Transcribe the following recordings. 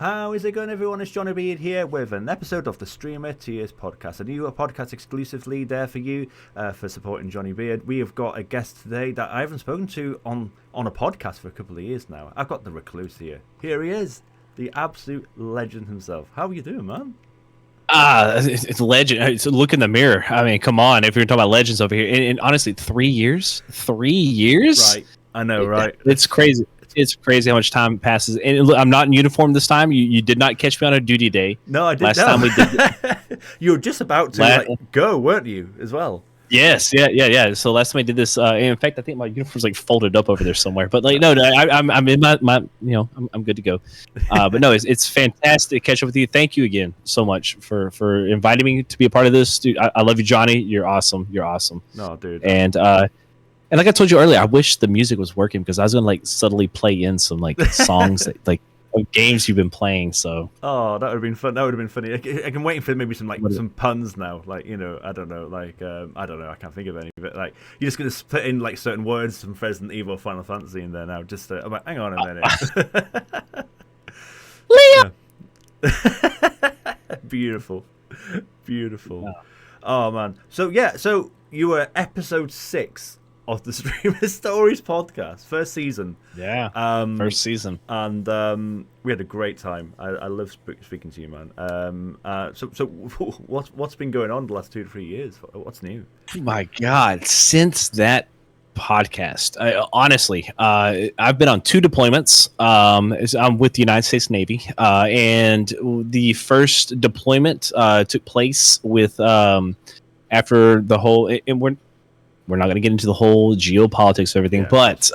How is it going, everyone? It's Johnny Beard here with an episode of the Streamer Tiers podcast. A new podcast exclusively there for you for supporting Johnny Beard. We have got a guest today that I haven't spoken to on a podcast for a couple of years now. I've got the Recluse here. Here he is, the absolute legend himself. How are you doing, man? It's legend. It's a look in the mirror. I mean, come on. If you're talking about legends over here, and honestly, 3 years, 3 years. Right, I know, right? It's crazy. It's crazy how much time passes. And look, I'm not in uniform this time. You did not catch me on a duty day. No, I didn't. Last time we did. You were just about to go, weren't you? As well. Yes, yeah. So last time I did this, in fact, I think my uniform's like folded up over there somewhere. But like, no, I'm in my I'm good to go. But no, it's fantastic to catch up with you. Thank you again so much for inviting me to be a part of this, dude. I love you, Johnny. You're awesome. No, dude. And like I told you earlier, I wish the music was working because I was gonna like subtly play in some like songs like of games you've been playing. So that would have been fun. That would have been funny. I'm waiting for maybe some puns now. Like, I don't know. Like I don't know. I can't think of any of it. Like, you're just gonna put in like certain words from Resident Evil, Final Fantasy in there now. Just I'm like, hang on a minute. Leah. Beautiful. Oh man. So you were episode 6 of the Streamer Stories podcast, first season. First season, and we had a great time. I love speaking to you, man. So what's been going on the last 2 to 3 years? What's new? My God, since that podcast, honestly, I've been on 2 deployments. I'm with the United States Navy, and the first deployment took place with after the whole. And we're not going to get into the whole geopolitics of everything, but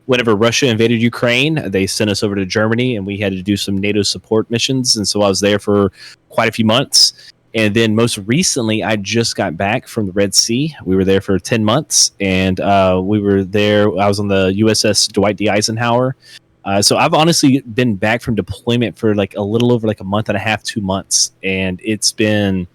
whenever Russia invaded Ukraine, they sent us over to Germany, and we had to do some NATO support missions. And so I was there for quite a few months. And then most recently, I just got back from the Red Sea. We were there for 10 months, and we were there. I was on the USS Dwight D. Eisenhower. So I've honestly been back from deployment for like a little over like a month and a half, 2 months, and it's been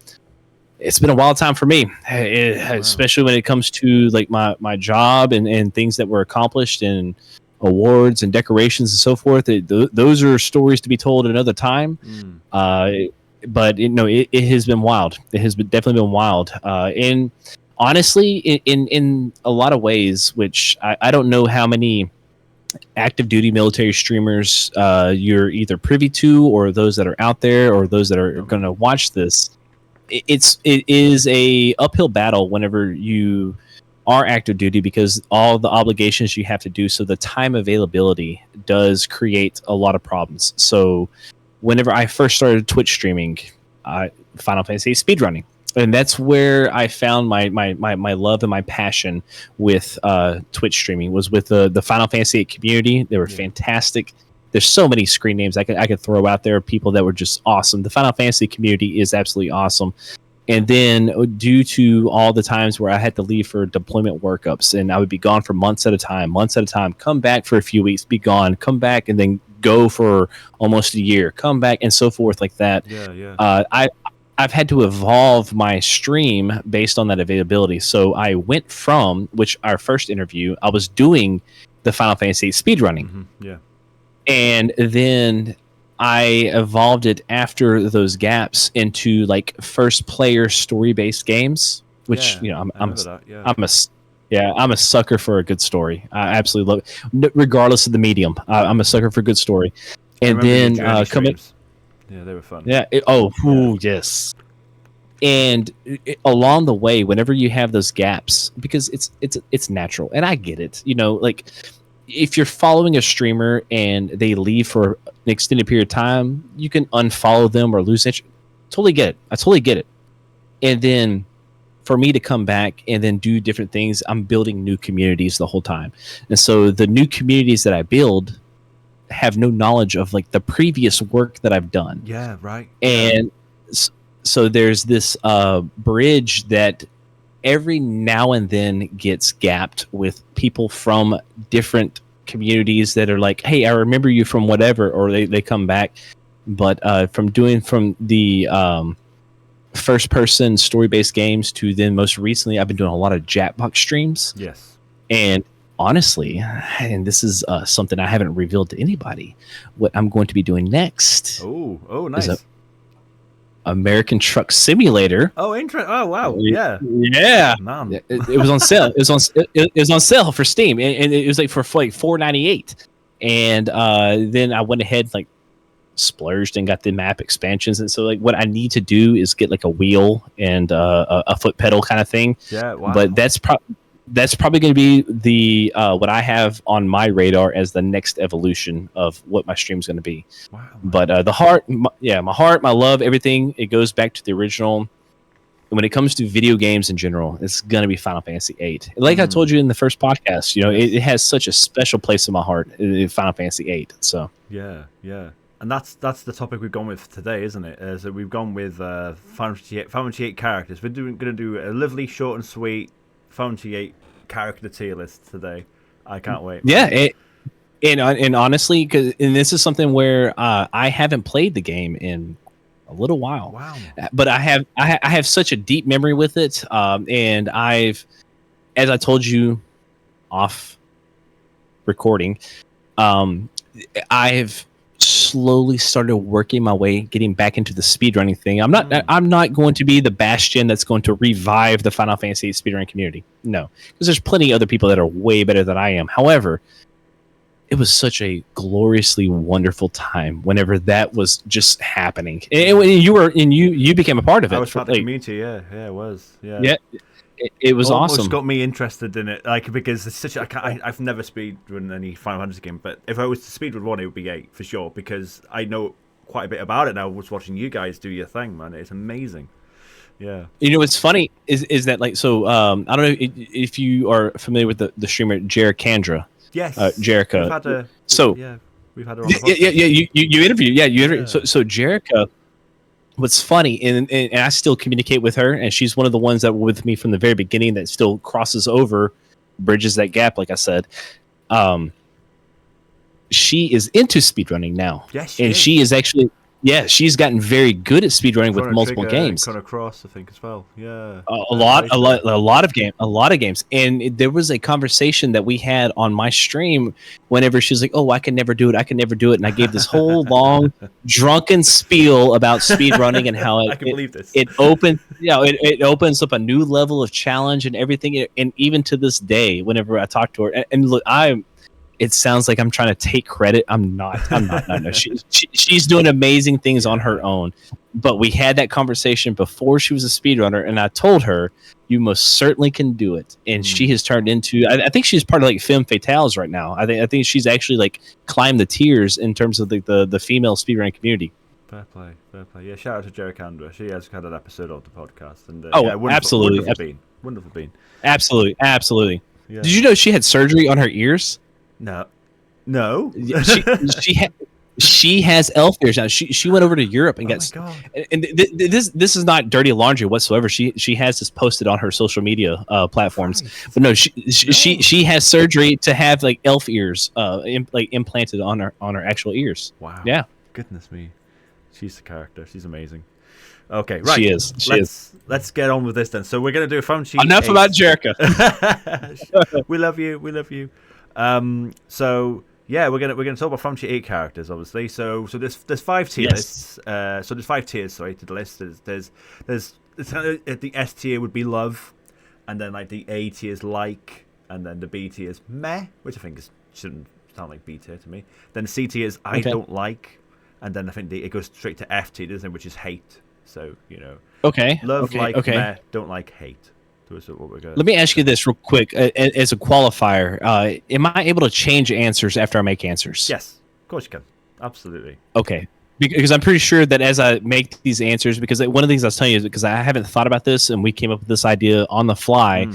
a wild time for me, especially when it comes to like my job and things that were accomplished and awards and decorations and so forth. Those are stories to be told another time. But it has been wild. It has definitely been wild. And honestly, in a lot of ways, which I don't know how many active duty military streamers you're either privy to, or those that are out there, or those that are going to watch this. It is a uphill battle whenever you are active duty, because all the obligations you have to do, so the time availability does create a lot of problems. So whenever I first started Twitch streaming, Final Fantasy speedrunning, and that's where I found my love and my passion with Twitch streaming, was with the Final Fantasy VIII community. They were fantastic. There's so many screen names I could throw out there, people that were just awesome. The Final Fantasy community is absolutely awesome. And then due to all the times where I had to leave for deployment workups, and I would be gone for months at a time, come back for a few weeks, be gone, come back, and then go for almost a year, come back, and so forth like that. I've had to evolve my stream based on that availability. So I went from, which our first interview, I was doing the Final Fantasy speedrunning. And then I evolved it after those gaps into like first player story based games, which I'm a sucker for a good story. I absolutely love it, regardless of the medium. I'm a sucker for a good story. And then they were fun. Yes. And along the way, whenever you have those gaps, because it's natural, and I get it, like, if you're following a streamer and they leave for an extended period of time, you can unfollow them or lose interest. I totally get it. And then for me to come back and then do different things, I'm building new communities the whole time. And so the new communities that I build have no knowledge of like the previous work that I've done. Yeah, right. And so there's this bridge that every now and then gets gapped with people from different communities that are like, hey, I remember you from whatever, or they come back. But from the first person story based games to then most recently, I've been doing a lot of Jackbox streams. Yes. And honestly, and this is something I haven't revealed to anybody, what I'm going to be doing next Oh, is a nice. American Truck Simulator. Oh, interesting. Oh, wow. Yeah. Yeah, Man. it was on sale. It was on sale for Steam, and it was like for like $4.98. And then I went ahead like splurged and got the map expansions. And so like what I need to do is get like a wheel and a foot pedal kind of thing. Yeah. Wow. But that's probably going to be the what I have on my radar as the next evolution of what my stream's going to be. Wow. But the heart, my heart, my love, everything, it goes back to the original. And when it comes to video games in general, it's going to be Final Fantasy VIII. Like I told you in the first podcast, it has such a special place in my heart, Final Fantasy VIII. So yeah. And that's the topic we've gone with today, isn't it? So we've gone with Final Fantasy VIII characters. We're going to do a lovely, short and sweet Final Fantasy VIII character tier list today. I can't wait. Yeah, and honestly, and this is something where I haven't played the game in a little while. Wow. But I have such a deep memory with it, and as I told you off recording, I've slowly started working my way getting back into the speedrunning thing. I'm not going to be the bastion that's going to revive the Final Fantasy speedrunning community. No, because there's plenty of other people that are way better than I am. However, it was such a gloriously wonderful time whenever that was just happening. And when you became a part of it. I was part of the community. Yeah, it was. Yeah. It was almost awesome. Got me interested in it, like because it's such. I've never speedrun any Final Fantasy game, but if I was to speedrun one, it would be 8 for sure because I know quite a bit about it now. I was watching you guys do your thing, man. It's amazing. Yeah. What's funny is that like so. I don't know if you are familiar with the streamer Jericandra. Yes. Jerica. We've had her on the podcast. Yeah. You interviewed. Yeah, you interviewed. Yeah. So Jerica. What's funny, and I still communicate with her, and she's one of the ones that were with me from the very beginning that still crosses over, bridges that gap, like I said. She is into speedrunning now. Yes, she is actually, she's gotten very good at speedrunning with multiple games. Chrono Cross, I think, as well. Yeah, a lot of games. And there was a conversation that we had on my stream whenever she's like, "Oh, I can never do it," and I gave this whole long drunken spiel about speedrunning and how I can believe this. It opens up a new level of challenge and everything. And even to this day, whenever I talk to her, and look, it sounds like I'm trying to take credit. I'm not. No. She's doing amazing things on her own. But we had that conversation before she was a speedrunner, and I told her, you most certainly can do it. And she has turned into, I think she's part of like Femme Fatales right now. I think she's actually like climbed the tiers in terms of the female speedrunning community. Fair play. Yeah, shout out to Jericandra. She has had an episode of the podcast. And absolutely. Wonderful bean. Absolutely. Yeah. Did you know she had surgery on her ears? No. She has elf ears now. She went over to Europe and got. And this is not dirty laundry whatsoever. She has this posted on her social media platforms. Right. But no, she has surgery to have like elf ears implanted on her actual ears. Wow. Yeah. Goodness me, she's a character. She's amazing. Okay, right. She is. Let's get on with this then. So we're gonna do a phone sheet. Enough about Jerica. We love you. So yeah, we're gonna talk about Final Fantasy VIII characters, obviously. So there's 5 tier lists. So there's 5 tiers. Sorry, to the list. There's the S tier would be love, and then like the A tier is like, and then the B tier is meh, which I think shouldn't sound like B tier to me. Then the C tier is I don't like, and then I think it goes straight to F tier, doesn't it? Which is hate. So love, meh, don't like, hate. Let me ask you this real quick as a qualifier. Am I able to change answers after I make answers? Yes, of course you can. Absolutely. Okay. Because I'm pretty sure that as I make these answers, because one of the things I was telling you is because I haven't thought about this and we came up with this idea on the fly,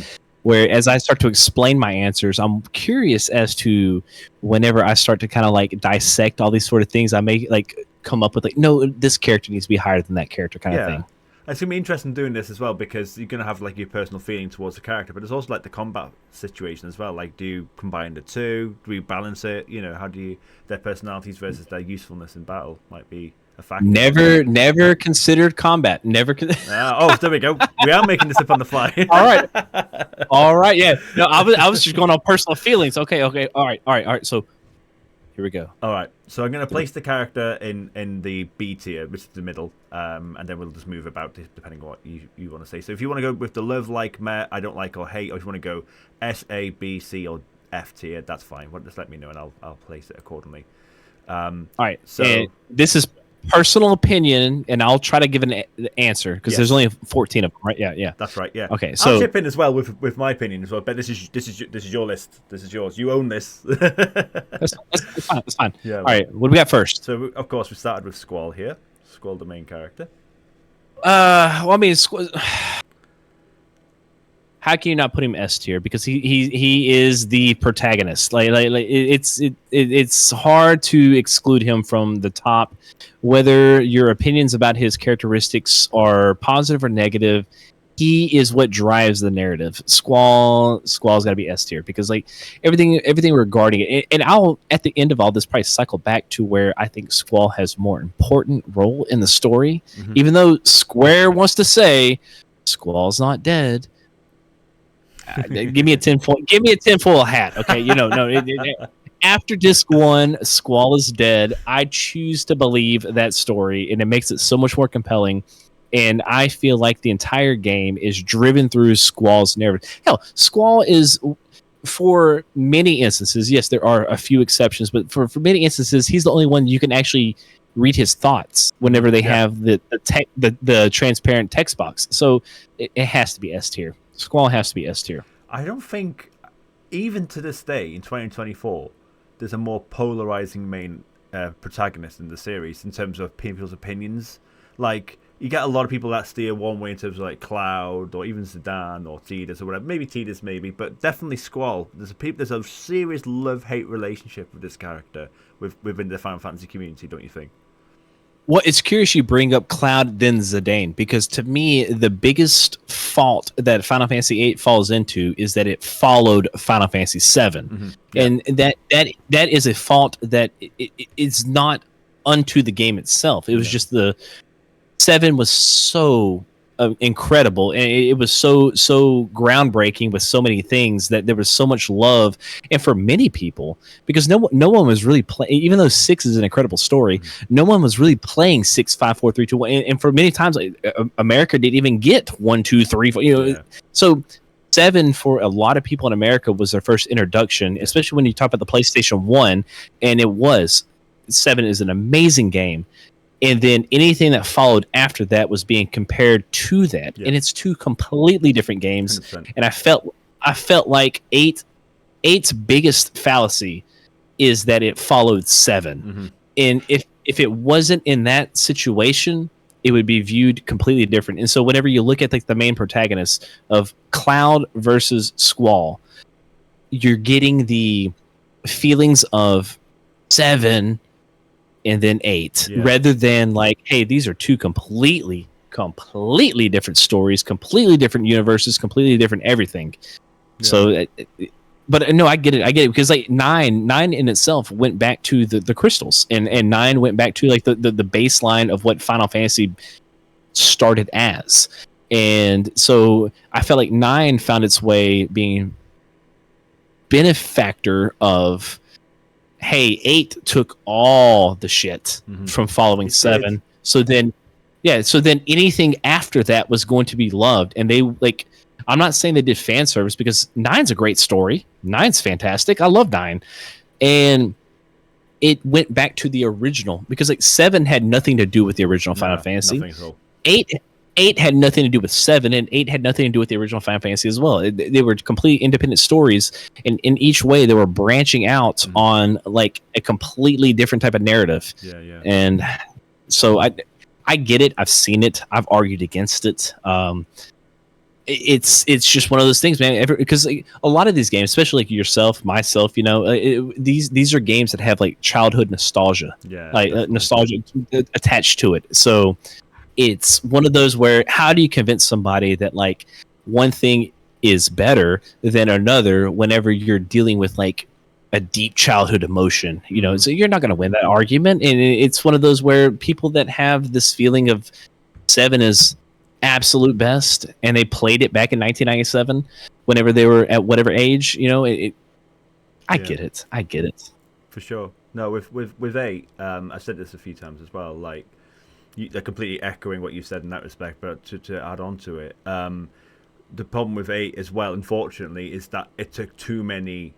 where as I start to explain my answers, I'm curious as to whenever I start to kind of like dissect all these sort of things, I may like come up with like, no, this character needs to be higher than that character kind of thing. It's going to be interesting doing this as well because you're going to have like your personal feeling towards the character, but there's also like the combat situation as well. Like, do you combine the two? Do you balance it? How do you their personalities versus their usefulness in battle might be a factor. Never considered combat. There we go. We are making this up on the fly. All right. Yeah. No, I was just going on personal feelings. Okay. All right. So here we go. All right. So I'm going to place the character in the B tier, which is the middle, and then we'll just move about depending on what you want to say. So if you want to go with the love, like, meh, I don't like, or hate, or if you want to go S, A, B, C, or F tier, that's fine. Just let me know, and I'll place it accordingly. All right. So and this is personal opinion, and I'll try to give an answer because there's only 14 of them, right? Yeah. That's right. Yeah. Okay. So I'll chip in as well with my opinion as well. But this is your list. This is yours. You own this. That's fine. Yeah. All right. What do we got first? So of course we started with Squall here. Squall, the main character. Well, I mean, how can you not put him S tier? Because he is the protagonist. It's hard to exclude him from the top, whether your opinions about his characteristics are positive or negative. He is what drives the narrative. Squall's got to be S tier because everything regarding it. And I'll at the end of all this probably cycle back to where I think Squall has more important role in the story, even though Square wants to say Squall's not dead. Give me a tinfoil hat, okay? After disc 1, Squall is dead. I choose to believe that story, and it makes it so much more compelling. And I feel like the entire game is driven through Squall's narrative. Hell, Squall is, for many instances, yes, there are a few exceptions, but for many instances, he's the only one you can actually read his thoughts whenever they have the transparent text box. So it has to be S tier. Squall has to be S tier. I don't think, even to this day in 2024, there's a more polarizing main protagonist in the series in terms of people's opinions. Like, you get a lot of people that steer one way in terms of like Cloud or even Zidane or Tidus or whatever. Maybe Tidus, but definitely Squall. There's a serious love-hate relationship with this character within the Final Fantasy community, don't you think? Well, it's curious you bring up Cloud then Zidane, because to me, the biggest fault that Final Fantasy VIII falls into is that it followed Final Fantasy VII. Yeah. And that is a fault that it's not unto the game itself. It was just the 7 was so incredible, and it was so groundbreaking with so many things that there was so much love, and for many people, because no one was really playing, even though 6 is an incredible story, no one was really playing 6, 5, 4, 3, 2, 1, and for many times America didn't even get 1, 2, 3, 4, so 7 for a lot of people in America was their first introduction, especially when you talk about the PlayStation 1, and 7 is an amazing game. And then anything that followed after that was being compared to that, and it's two completely different games. 100%. And I felt like 8's biggest fallacy is that it followed 7, and if it wasn't in that situation, it would be viewed completely different. And so, whenever you look at the main protagonist of Cloud versus Squall, you're getting the feelings of 7. And then 8, rather than hey, these are two completely different stories, completely different universes, completely different everything. Yeah. So, but no, I get it because 9 in itself went back to the crystals, and 9 went back to the baseline of what Final Fantasy started as, and so I felt like 9 found its way being benefactor of. Hey, 8 took all the shit from following 7. So then anything after that was going to be loved. And they I'm not saying they did fan service because 9's a great story. 9's fantastic. I love 9. And it went back to the original because 7 had nothing to do with the original Final Fantasy. 8 had nothing to do with 7, and 8 had nothing to do with the original Final Fantasy as well. They were complete independent stories, and in each way they were branching out on a completely different type of narrative. Yeah. And so I get it. I've seen it. I've argued against it. It's just one of those things, man. Because a lot of these games, especially yourself, myself, these are games that have childhood nostalgia, nostalgia attached to it. So. It's one of those where how do you convince somebody that one thing is better than another whenever you're dealing with a a deep childhood emotion, so you're not going to win that argument. And it's one of those where people that have this feeling of 7 is absolute best, and they played it back in 1997 whenever they were at whatever age, I get it for sure. No, with 8, I've said this a few times as well, like they're completely echoing what you said in that respect, but to add on to it, the problem with 8 as well, unfortunately, is that it took too many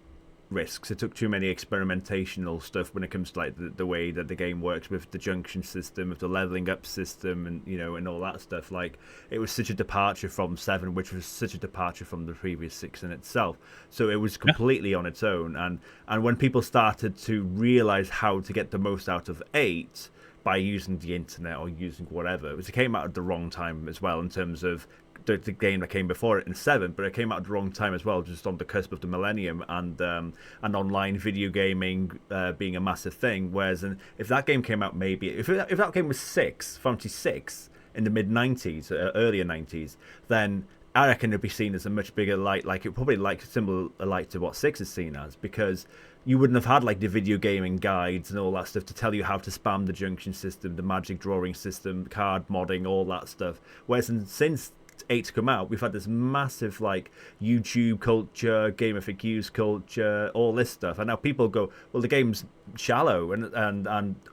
risks. It took too many experimentational stuff when it comes to like the way that the game works with the junction system, with the leveling up system, and and all that stuff. Like, it was such a departure from 7, which was such a departure from the previous 6 in itself. So it was completely on its own. And when people started to realize how to get the most out of 8 by using the internet or using whatever, it came out at the wrong time as well, in terms of the game that came before it in 7, but it came out at the wrong time as well, just on the cusp of the millennium and online video gaming being a massive thing. Whereas if that game came out, maybe if that game was Fantasy 6 in the mid 90s, earlier 90s, then I reckon it'd be seen as a much bigger light. Like, it probably like similar light to what 6 is seen as, because you wouldn't have had like the video gaming guides and all that stuff to tell you how to spam the junction system, the magic drawing system, card modding, all that stuff. Whereas since 8's come out, we've had this massive like YouTube culture, Game of Recluse culture, all this stuff, and now people go, well, the game's shallow, and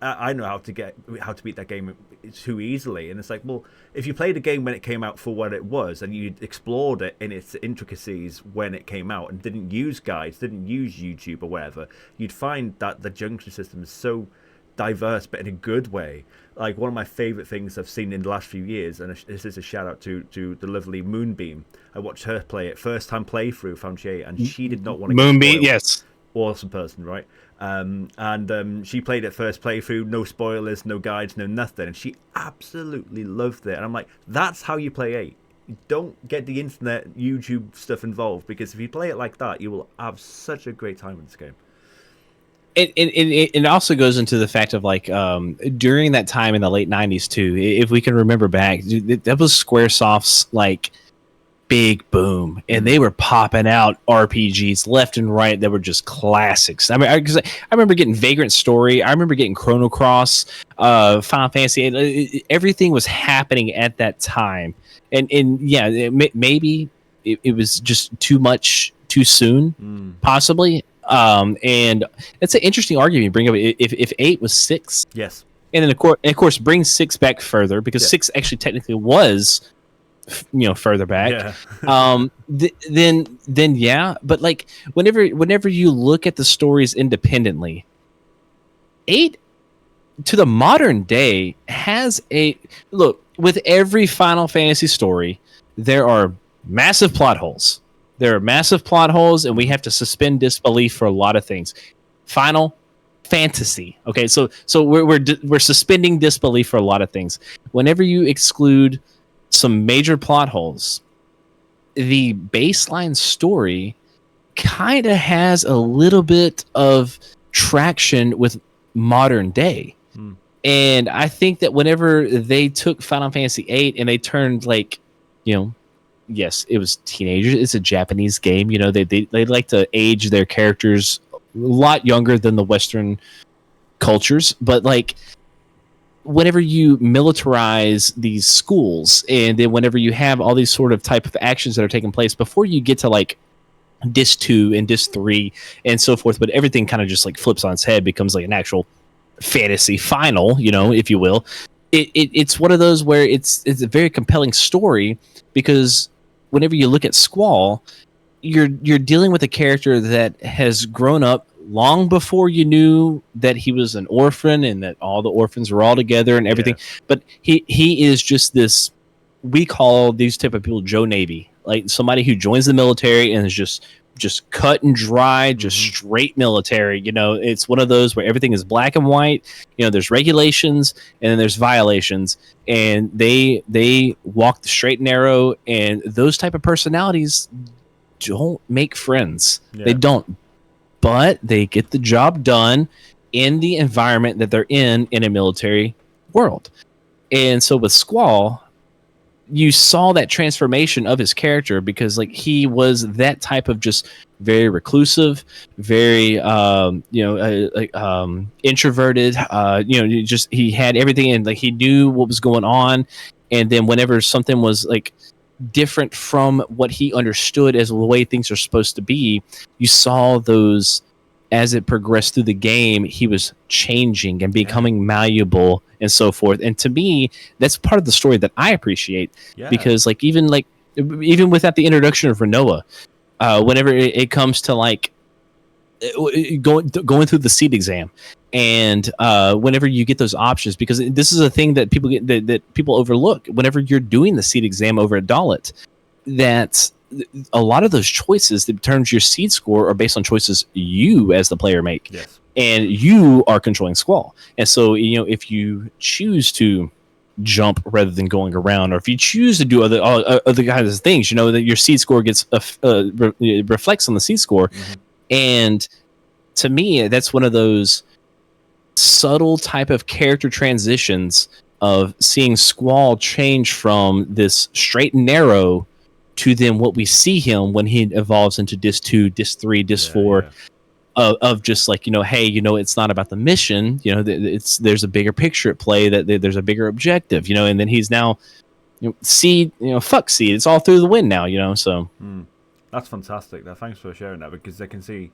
I know how to beat that game too easily. And it's like, well, if you played a game when it came out for what it was, and you explored it in its intricacies when it came out, and didn't use guides, didn't use YouTube or whatever, you'd find that the junction system is so diverse, but in a good way. Like, one of my favorite things I've seen in the last few years, and this is a shout out to the lovely Moonbeam. I watched her play it, first time playthrough Fantasy, and she did not want to Moonbeam, yes, awesome person, right? She played it first playthrough, no spoilers, no guides, no nothing, and she absolutely loved it. And I'm like, that's how you play 8. You don't get the internet, YouTube stuff involved, because if you play it like that, you will have such a great time in this game. It also goes into the fact of like during that time in the late 90s too, if we can remember back, that was Squaresoft's like big boom, and they were popping out RPGs left and right that were just classics. I mean, because I remember getting Vagrant Story, I remember getting Chrono Cross, Final Fantasy VIII. Everything was happening at that time, and yeah, maybe it was just too much too soon, possibly. And it's an interesting argument you bring up. If 8 was 6, yes, and then of course bring 6 back further, because 6 actually technically was further back. Yeah. Then yeah, but like whenever you look at the stories independently, 8 to the modern day has a look. With every Final Fantasy story, there are massive plot holes. And we have to suspend disbelief for a lot of things. Final Fantasy, okay, so we're suspending disbelief for a lot of things. Whenever you exclude some major plot holes, the baseline story kind of has a little bit of traction with modern day. And I think that whenever they took Final Fantasy VIII and they turned like, yes, it was teenagers. It's a Japanese game. They like to age their characters a lot younger than the Western cultures. But like, whenever you militarize these schools, and then whenever you have all these sort of type of actions that are taking place before you get to like Disc 2 and Disc 3 and so forth, but everything kind of just like flips on its head, becomes like an actual fantasy final, if you will. It's one of those where it's a very compelling story, because whenever you look at Squall, you're dealing with a character that has grown up long before you knew that he was an orphan and that all the orphans were all together and everything. Yeah. But he is just this, we call these type of people Joe Navy, like somebody who joins the military and is just cut and dry, just straight military. It's one of those where everything is black and white. There's regulations and then there's violations, and they walk the straight and narrow. And those type of personalities don't make friends. Yeah. They don't, but they get the job done in the environment that they're in a military world. And so with Squall, you saw that transformation of his character, because like he was that type of just very reclusive, very introverted, just he had everything, and like he knew what was going on. And then whenever something was like different from what he understood as the way things are supposed to be, you saw those as it progressed through the game. He was changing and becoming malleable and so forth. And to me, that's part of the story that I appreciate, because even without the introduction of Renoa, whenever it comes to like going through the seed exam, and whenever you get those options, because this is a thing that people get, that people overlook whenever you're doing the seed exam over at Dalit, that a lot of those choices that determines your seed score are based on choices you as the player make. Yes. And you are controlling Squall. And so, if you choose to jump rather than going around, or if you choose to do other kinds of things, that your seed score gets reflects on the seed score. Mm-hmm. And to me, that's one of those subtle type of character transitions of seeing Squall change from this straight and narrow to then what we see him when he evolves into Dis 2, Dis 3, Dis 4. Yeah. Of just like, hey, it's not about the mission, there's a bigger picture at play, that there's a bigger objective, and then he's now, Seed, fuck Seed, it's all through the wind now, so. That's fantastic. Thanks for sharing that, because I can see,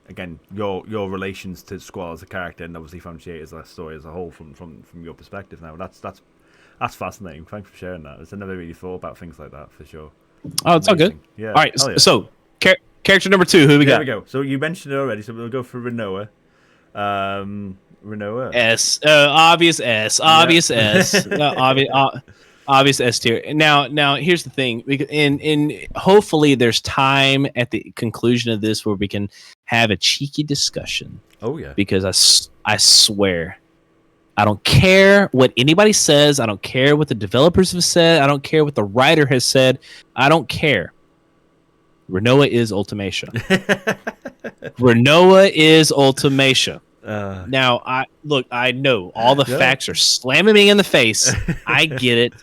again, your relations to Squall as a character, and obviously Final Fantasy VIII as a story as a whole from your perspective now. That's fascinating. Thanks for sharing that. I never really thought about things like that, for sure. Oh, it's all good. Yeah. All right, so character number 2, who we got? There we go. So you mentioned it already, so we'll go for Renoa. Renoa. S. Obvious S. Obvious S. Obvious S tier. Now here's the thing. And hopefully there's time at the conclusion of this where we can have a cheeky discussion. Oh, yeah. Because I swear, I don't care what anybody says. I don't care what the developers have said. I don't care what the writer has said. I don't care. Renoa is Ultimatia. Renoa is Ultimatia. Now, I know all the facts are slamming me in the face. I get it.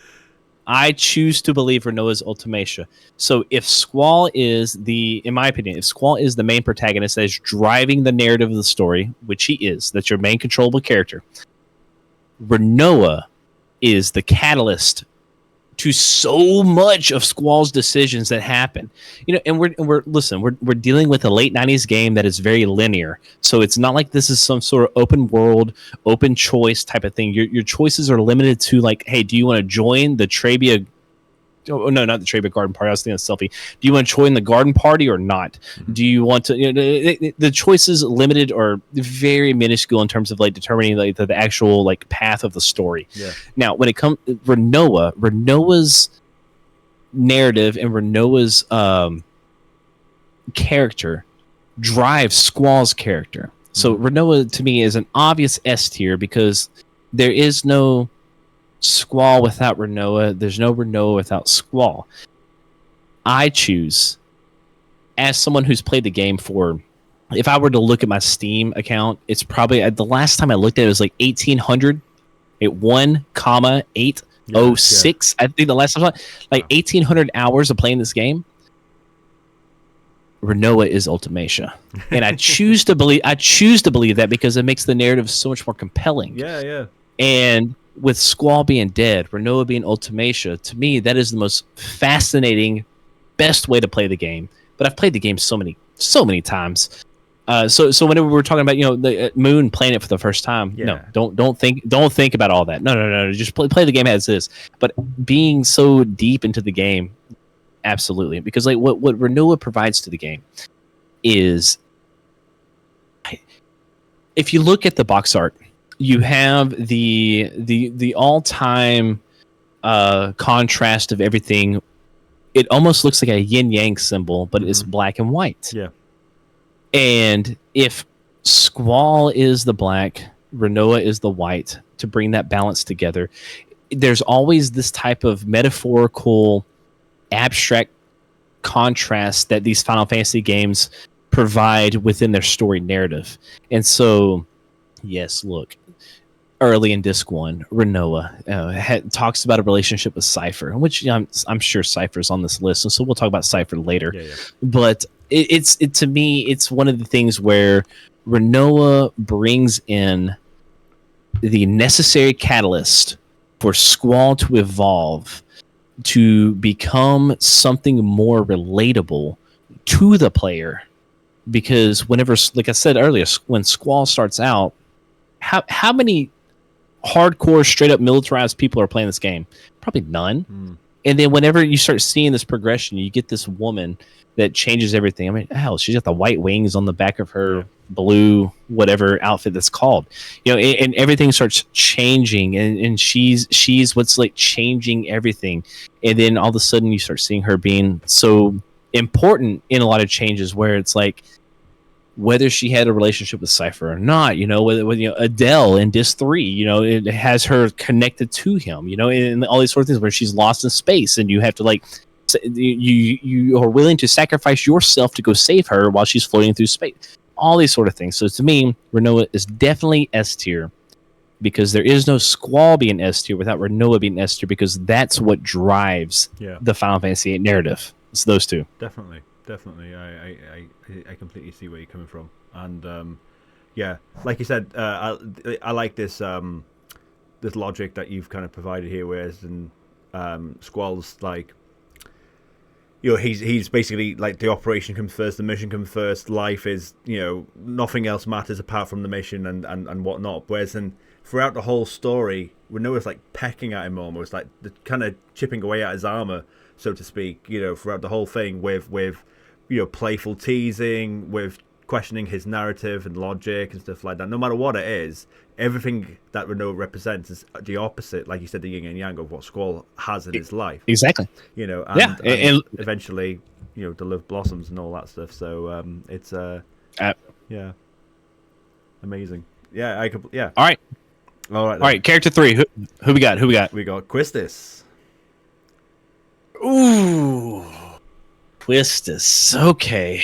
I choose to believe Renoa is Ultimatia. So if Squall is in my opinion, if Squall is the main protagonist that is driving the narrative of the story, which he is, that's your main controllable character, Renoa is the catalyst to so much of Squall's decisions that happen. And we're dealing with a late 90s game that is very linear. So it's not like this is some sort of open world, open choice type of thing. Your choices are limited to like, hey, do you want to join the Trebia? Oh, no, not the Trebia Garden Party. I was thinking of Selfie. Do you want to join the Garden Party or not? Mm-hmm. Do you want to? The choices limited or very minuscule in terms of like determining like the actual like path of the story. Yeah. Now, when it comes Renoa's narrative and Renoa's character drives Squall's character. So Renoa to me is an obvious S tier, because there is no Squall without Renoa. There's no Renoa without Squall. I choose, as someone who's played the game for, if I were to look at my Steam account, it's probably, the last time I looked at it was like 1800, 1,806. I think the last time, like 1800 hours of playing this game. Renoa is Ultimatia, and I choose to believe that because it makes the narrative so much more compelling. Yeah. And with Squall being dead, Renoa being Ultimatia, to me, that is the most fascinating, best way to play the game. But I've played the game so many times. So whenever we're talking about the Moon playing it for the first time, no, don't think about all that. No, just play the game as is. But being so deep into the game, absolutely, because like what Renoa provides to the game is, if you look at the box art, you have the all-time contrast of everything. It almost looks like a yin-yang symbol, but it's black and white. Yeah. And if Squall is the black, Renoa is the white, to bring that balance together, there's always this type of metaphorical, abstract contrast that these Final Fantasy games provide within their story narrative. And so, yes, look, early in disc 1, Renoa talks about a relationship with Cypher, which I'm sure Cypher's on this list, and so we'll talk about Cypher later. Yeah. But it's to me, it's one of the things where Renoa brings in the necessary catalyst for Squall to evolve, to become something more relatable to the player. Because whenever, like I said earlier, when Squall starts out, how many hardcore, straight up militarized people are playing this game? Probably none. And then whenever you start seeing this progression, you get this woman that changes everything. I mean, hell, she's got the white wings on the back of her blue whatever outfit that's called, and everything starts changing, and she's what's like changing everything. And then all of a sudden you start seeing her being so important in a lot of changes, where it's like, whether she had a relationship with Cypher or not, whether Adele in Disc 3, it has her connected to him, and all these sort of things where she's lost in space, and you have to you are willing to sacrifice yourself to go save her while she's floating through space. All these sort of things. So to me, Renoa is definitely S tier, because there is no Squall being S tier without Renoa being S tier, because that's what drives the Final Fantasy VIII narrative. It's those two. Definitely. I completely see where you're coming from, and like you said, I like this this logic that you've kind of provided here, whereas in Squall's like, he's basically like, the operation comes first, the mission comes first, life is, nothing else matters apart from the mission and whatnot. Whereas then throughout the whole story, Renoa's like pecking at him almost, like kind of chipping away at his armor, so to speak, throughout the whole thing with playful teasing, with questioning his narrative and logic and stuff like that. No matter what it is, everything that Renoa represents is the opposite, like you said, the yin and yang of what Squall has in his life. Exactly. And eventually, the love blossoms and all that stuff. So it's amazing. All right. Character 3. Who we got? We got Quistis. Ooh. Quistis. Okay.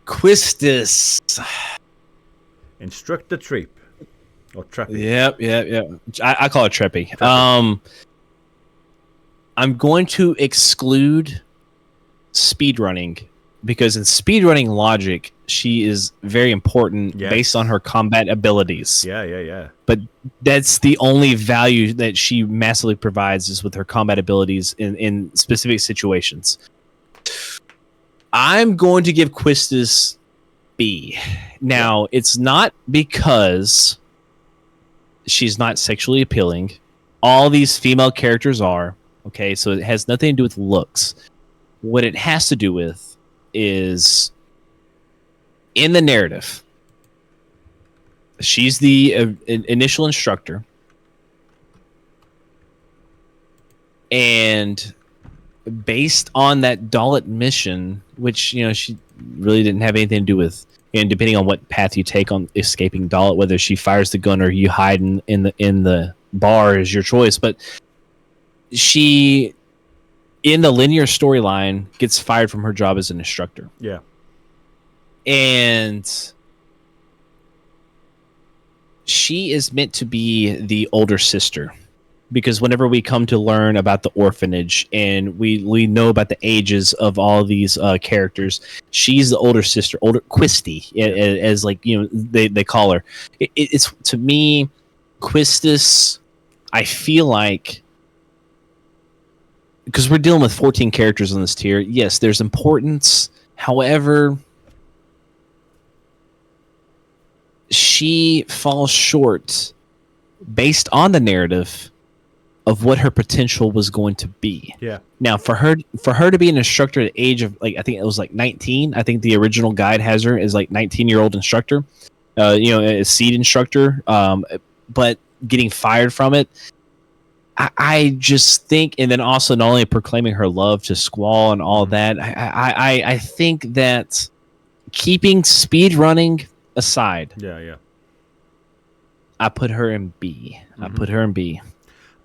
Quistis. Instructor Treep. Or Treppy. Yep. I call it Treppy. I'm going to exclude speedrunning, because in speedrunning logic, she is very important based on her combat abilities. Yeah. But that's the only value that she massively provides, is with her combat abilities in specific situations. I'm going to give Quistis B. Now, it's not because she's not sexually appealing. All these female characters are, okay? So it has nothing to do with looks. What it has to do with is, in the narrative, she's the initial instructor, and based on that Dalit mission, which she really didn't have anything to do with, and depending on what path you take on escaping Dalit, whether she fires the gun or you hide in the bar, is your choice. But she, in the linear storyline, gets fired from her job as an instructor. Yeah. And she is meant to be the older sister, because whenever we come to learn about the orphanage and we know about the ages of all of these characters, she's the older sister, older Quisty, as like they call her. It's, to me, Quistis, I feel like, because we're dealing with 14 characters on this tier, yes, there's importance. However, she falls short based on the narrative of what her potential was going to be. Yeah. Now, for her to be an instructor at the age of, like, I think it was like 19. I think the original guide has her as like 19-year-old instructor, a seed instructor. But getting fired from it, I just think, and then also not only proclaiming her love to Squall and all that, I think that, keeping speed running aside, I put her in B. I put her in B.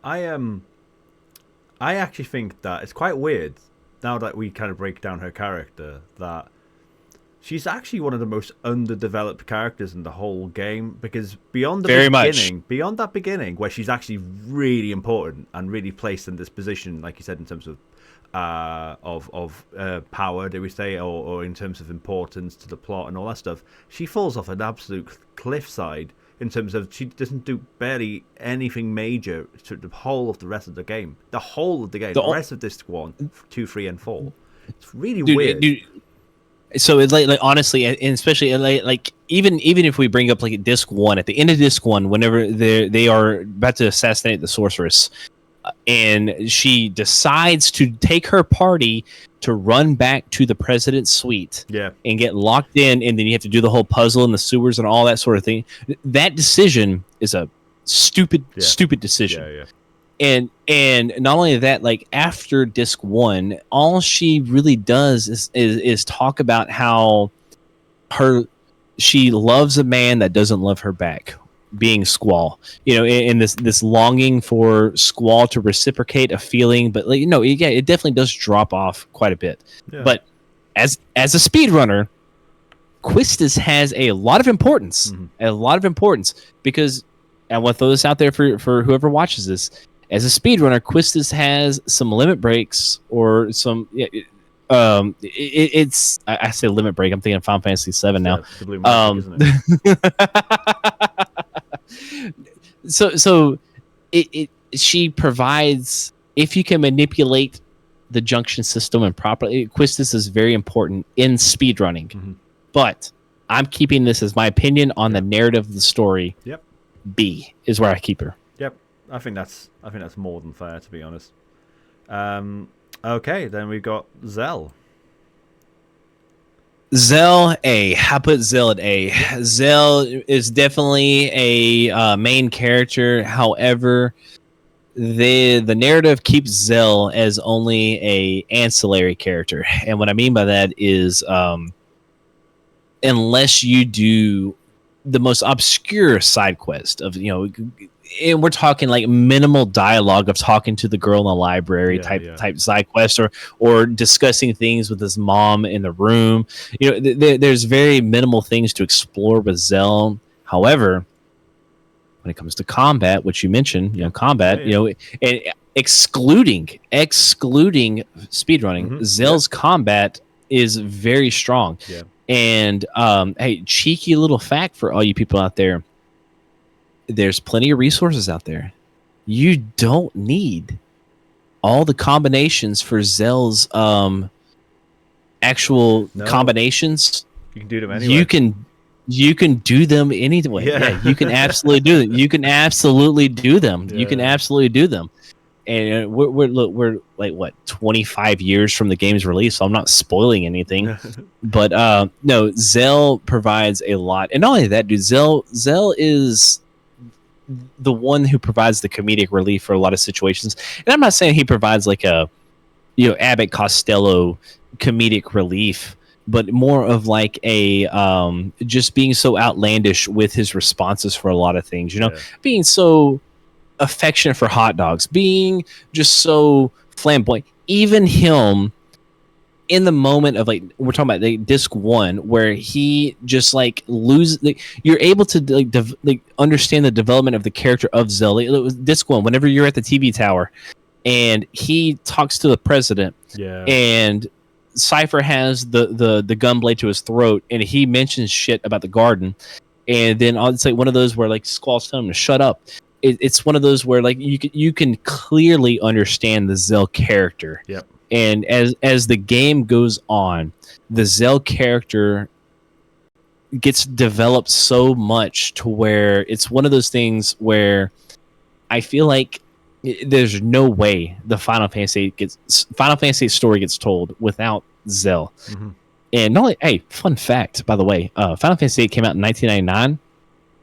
I actually think that it's quite weird, now that we kind of break down her character, that she's actually one of the most underdeveloped characters in the whole game, because beyond that beginning where she's actually really important and really placed in this position, like you said, in terms of power, do we say, or in terms of importance to the plot and all that stuff, she falls off an absolute cliffside in terms of she doesn't do barely anything major to the whole of the rest of the game. The rest of Disc 1, 2, 3, and 4. It's really weird. So it's like honestly, and especially like even if we bring up like Disc 1, at the end of Disc 1, whenever they are about to assassinate the sorceress, and she decides to take her party to run back to the president's suite, and get locked in, and then you have to do the whole puzzle in the sewers and all that sort of thing. That decision is a stupid decision. And not only that, like after Disc 1, all she really does is talk about how she loves a man that doesn't love her back, being Squall, and this longing for Squall to reciprocate a feeling, but like, it definitely does drop off quite a bit. But as a speedrunner, Quistis has a lot of importance, because I want to throw this out there for whoever watches this. As a speedrunner, Quistis has some limit breaks, or some. I say limit break. I'm thinking Final Fantasy VII now. Isn't it? So she provides, if you can manipulate the junction system and properly, Quistis is very important in speedrunning. But I'm keeping this as my opinion on the narrative of the story. B is where I keep her. I think that's more than fair, to be honest. Okay, then we've got Zell. Zell A. I put Zell at A. Zell is definitely a main character. However, the narrative keeps Zell as only a ancillary character, and what I mean by that is, unless you do the most obscure side quest of and we're talking like minimal dialogue of talking to the girl in the library type side quest, or discussing things with his mom in the room. There's very minimal things to explore with Zell. However, when it comes to combat, which you mentioned, combat, and excluding speedrunning, Zell's combat is very strong. And hey, cheeky little fact for all you people out there. There's plenty of resources out there. You don't need all the combinations for Zell's actual combinations. You can do them anyway. You can do them anyway. Yeah, you can absolutely do them. You can absolutely do them. You can absolutely do them. And we're like what, 25 years from the game's release, so I'm not spoiling anything. But no, Zell provides a lot, and not only that, dude. Zell is the one who provides the comedic relief for a lot of situations. And I'm not saying he provides like a Abbott Costello comedic relief, but more of like a just being so outlandish with his responses for a lot of things, being so affectionate for hot dogs, being just so flamboyant. Even him in the moment of, like, we're talking about like Disc 1, where he just like loses, like, you're able to like understand the development of the character of Zell. It was Disc 1, whenever you're at the TV tower and he talks to the president, and Cypher has the gun blade to his throat, and he mentions shit about the garden, and then it's like one of those where like Squall's telling him to shut up. It's one of those where like you can clearly understand the Zell character. And as the game goes on, the Zell character gets developed so much to where it's one of those things where I feel like there's no way the Final Fantasy story gets told without Zell. And not only, hey, fun fact, by the way, Final Fantasy VIII came out in 1999,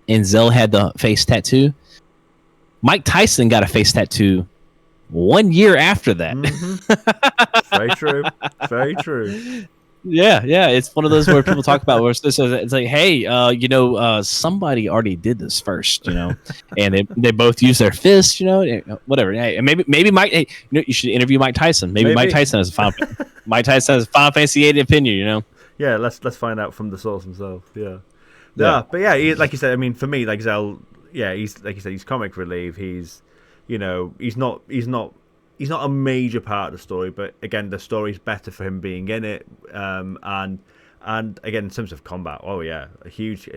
and Zell had the face tattoo. Mike Tyson got a face tattoo 1 year after that. Very true. Very true. Yeah. It's one of those where people talk about where it's like, hey, somebody already did this first, and they both use their fists, whatever. Hey, and maybe Mike. Hey, you should interview Mike Tyson. Maybe Mike Tyson has a Final Fantasy VIII opinion. Yeah, let's find out from the source himself. Yeah. Yeah. Yeah, but yeah, like you said, I mean, for me, like Zell, yeah, he's like you said, he's comic relief. He's, he's not a major part of the story, but again, the story's better for him being in it. And again, in terms of combat, oh yeah, a huge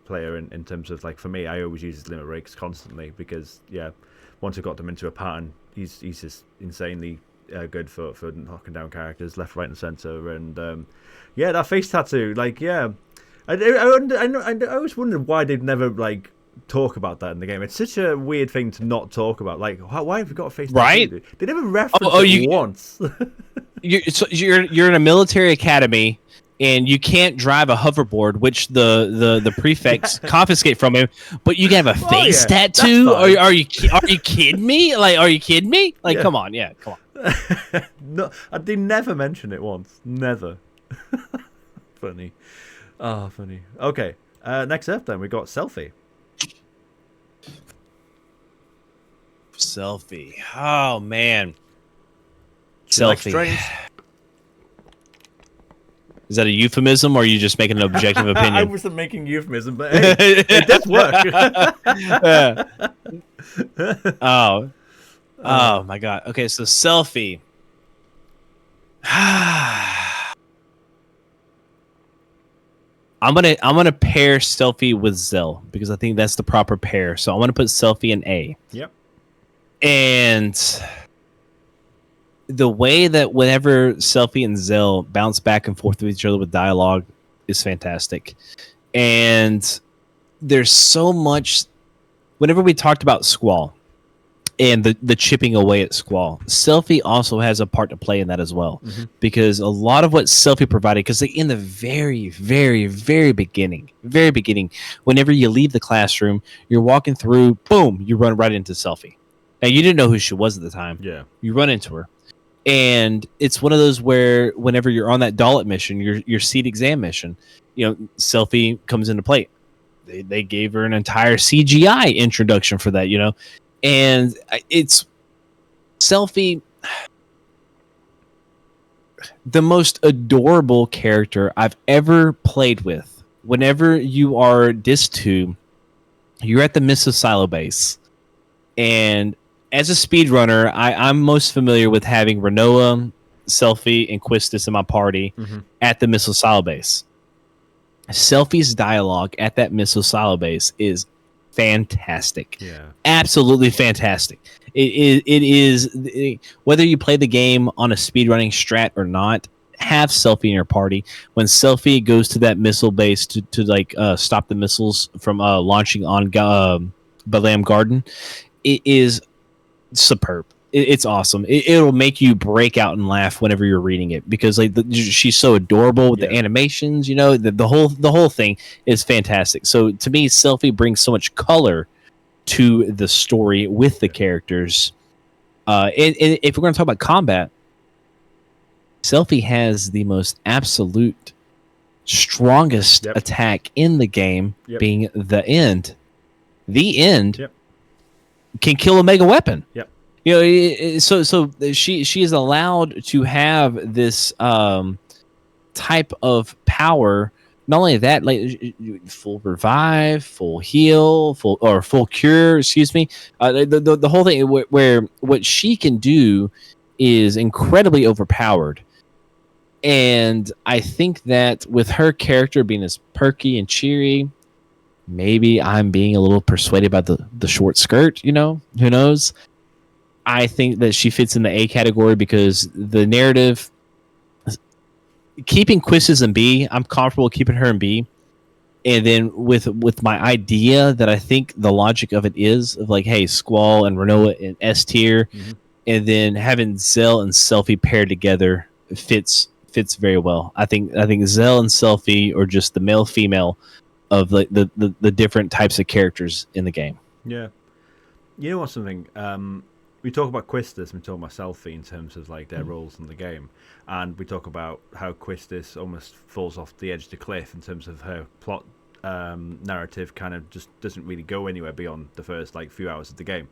player in terms of, like, for me, I always use his limit breaks constantly because yeah, once I've got them into a pattern, he's just insanely good for knocking down characters left, right, and center. And yeah, that face tattoo, like, yeah. I always wondered why they'd never, like, talk about that in the game. It's such a weird thing to not talk about. Like, why have we got a face right? tattoo? They never reference it once. You're in a military academy, and you can't drive a hoverboard, which the prefects confiscate from him. But you can have a face tattoo? Are you kidding me? Like, are you kidding me? Like, come on, come on. No, they never mention it once. Never. Funny. Oh, funny. Okay. Next up, then we got Selfie. Selfie. Oh man. Selfie. Like, is that a euphemism, or are you just making an objective opinion? I wasn't making euphemism, but hey, it does work. Oh my god. Okay, so Selfie. I'm gonna pair Selfie with Zell because I think that's the proper pair. So I'm gonna put Selfie in A. Yep. And the way that whenever Selfie and Zell bounce back and forth with each other with dialogue is fantastic. And there's so much. Whenever we talked about Squall and the chipping away at Squall, Selfie also has a part to play in that as well. Mm-hmm. Because a lot of what Selfie provided, because in the very, very, very beginning, whenever you leave the classroom, you're walking through, boom, you run right into Selfie. Now, you didn't know who she was at the time. Yeah. You run into her. And it's one of those where whenever you're on that Dalit mission, your seed exam mission, Selfie comes into play. They gave her an entire CGI introduction for that, And it's Selfie, the most adorable character I've ever played with. Whenever you are Disc 2, you're at the missile silo base. And as a speedrunner, I'm most familiar with having Renoa, Selfie, and Quistis in my party at the missile silo base. Selfie's dialogue at that missile silo base is fantastic. Yeah, absolutely fantastic. It is whether you play the game on a speedrunning strat or not, have Selfie in your party. When Selfie goes to that missile base to stop the missiles from launching on Balam Garden, it is superb. It's awesome. It'll make you break out and laugh whenever you're reading it because she's so adorable with the animations. The whole thing is fantastic. So to me, Selfie brings so much color to the story with the characters. And if we're going to talk about combat, Selfie has the most absolute strongest attack in the game, being the end. The end can kill a mega weapon. Yep. So she is allowed to have this type of power. Not only that, like full revive, full heal, full cure. Excuse me. The whole thing where what she can do is incredibly overpowered. And I think that with her character being as perky and cheery, maybe I'm being a little persuaded by the short skirt. Who knows? I think that she fits in the A category because the narrative, keeping Quistis in B, I'm comfortable keeping her in B. And then with my idea that I think the logic of it is of like, hey, Squall and Renoa in S tier, and then having Zell and Selfie paired together fits very well. I think Zell and Selfie are just the male female of the different types of characters in the game. Yeah. You know what's something? We talk about Quistis and we talk about Selfie in terms of like their roles in the game, and we talk about how Quistis almost falls off the edge of the cliff in terms of her plot narrative kind of just doesn't really go anywhere beyond the first like few hours of the game.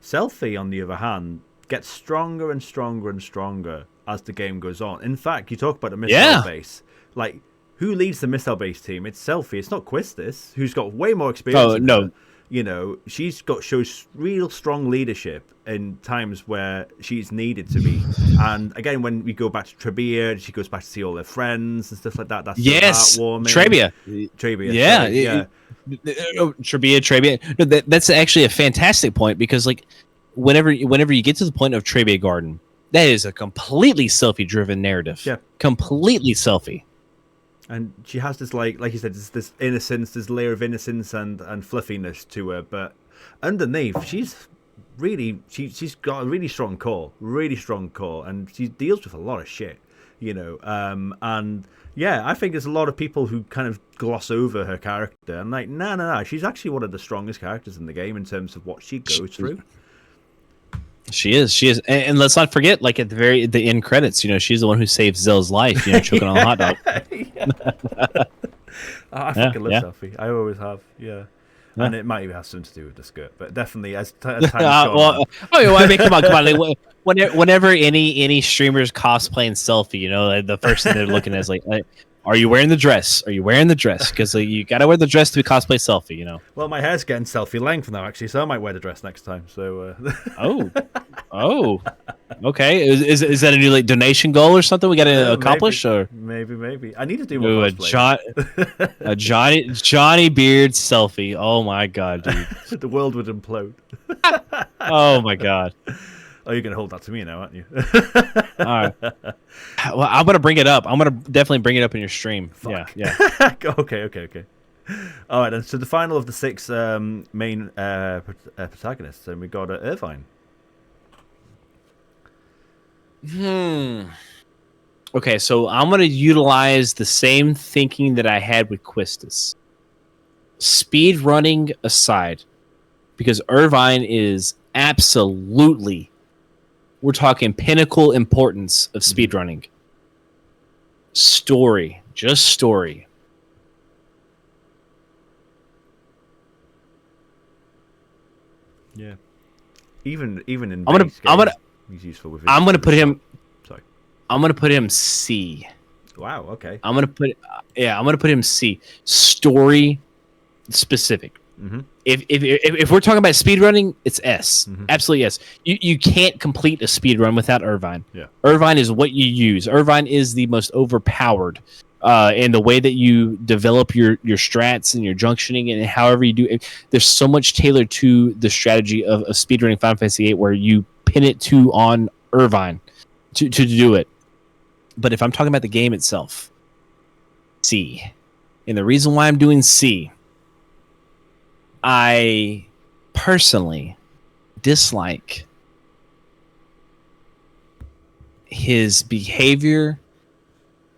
Selfie, on the other hand, gets stronger and stronger and stronger as the game goes on. In fact, you talk about the missile base. Like, who leads the missile base team? It's Selphie. It's not Quistis, who's got way more experience. No. You know, shows real strong leadership in times where she's needed to be. And again, when we go back to Trebia, she goes back to see all her friends and stuff like that. That's so heartwarming. Trebia. Yeah. Trebia. No, that's actually a fantastic point, because like whenever you get to the point of Trebia Garden, that is a completely Selphie-driven narrative. Yeah. Completely Selphie. And she has this, like you said, this innocence, this layer of innocence and fluffiness to her. But underneath, she's got a really strong core, and she deals with a lot of shit, you know. And yeah, I think there's a lot of people who kind of gloss over her character. And like, no, she's actually one of the strongest characters in the game in terms of what she goes through. She is, and let's not forget, like at the end credits, you know, she's the one who saves Zell's life, you know, choking on a hot dog. I fucking love Selphie. I always have, and it might even have something to do with the skirt, but definitely as time's gone. I mean, come on. Like, whenever any streamers cosplaying Selphie, you know, like, the first thing they're looking at is like, are you wearing the dress? Because you gotta wear the dress to cosplay Selphie, you know. Well, my hair's getting Selphie length now, actually, so I might wear the dress next time. So. Oh, okay. Is that a new like donation goal or something we got to accomplish? Maybe. I need to do more cosplay. A Johnny Beard Selphie. Oh my god, dude! The world would implode. Oh my god. Oh, you're gonna hold that to me now, aren't you? All right. Well, I'm gonna bring it up. I'm gonna definitely bring it up in your stream. Fuck. Yeah. Okay. All right, then. So the final of the 6 main protagonists, and we got Irvine. Okay, so I'm gonna utilize the same thinking that I had with Quistis. Speed running aside, because Irvine is absolutely, we're talking pinnacle importance of speedrunning. Story, just story. Yeah. Even in he's useful with. I'm gonna put him. Sorry. I'm gonna put him C. Wow. Okay. I'm gonna put him C. Story specific. Mm-hmm. If we're talking about speedrunning, it's S. Mm-hmm. Absolutely yes. You can't complete a speedrun without Irvine. Yeah. Irvine is what you use. Irvine is the most overpowered in the way that you develop your strats and your junctioning and however you do it. There's so much tailored to the strategy of speedrunning Final Fantasy VIII where you pin it on Irvine to do it. But if I'm talking about the game itself, C. And the reason why I'm doing C, I personally dislike his behavior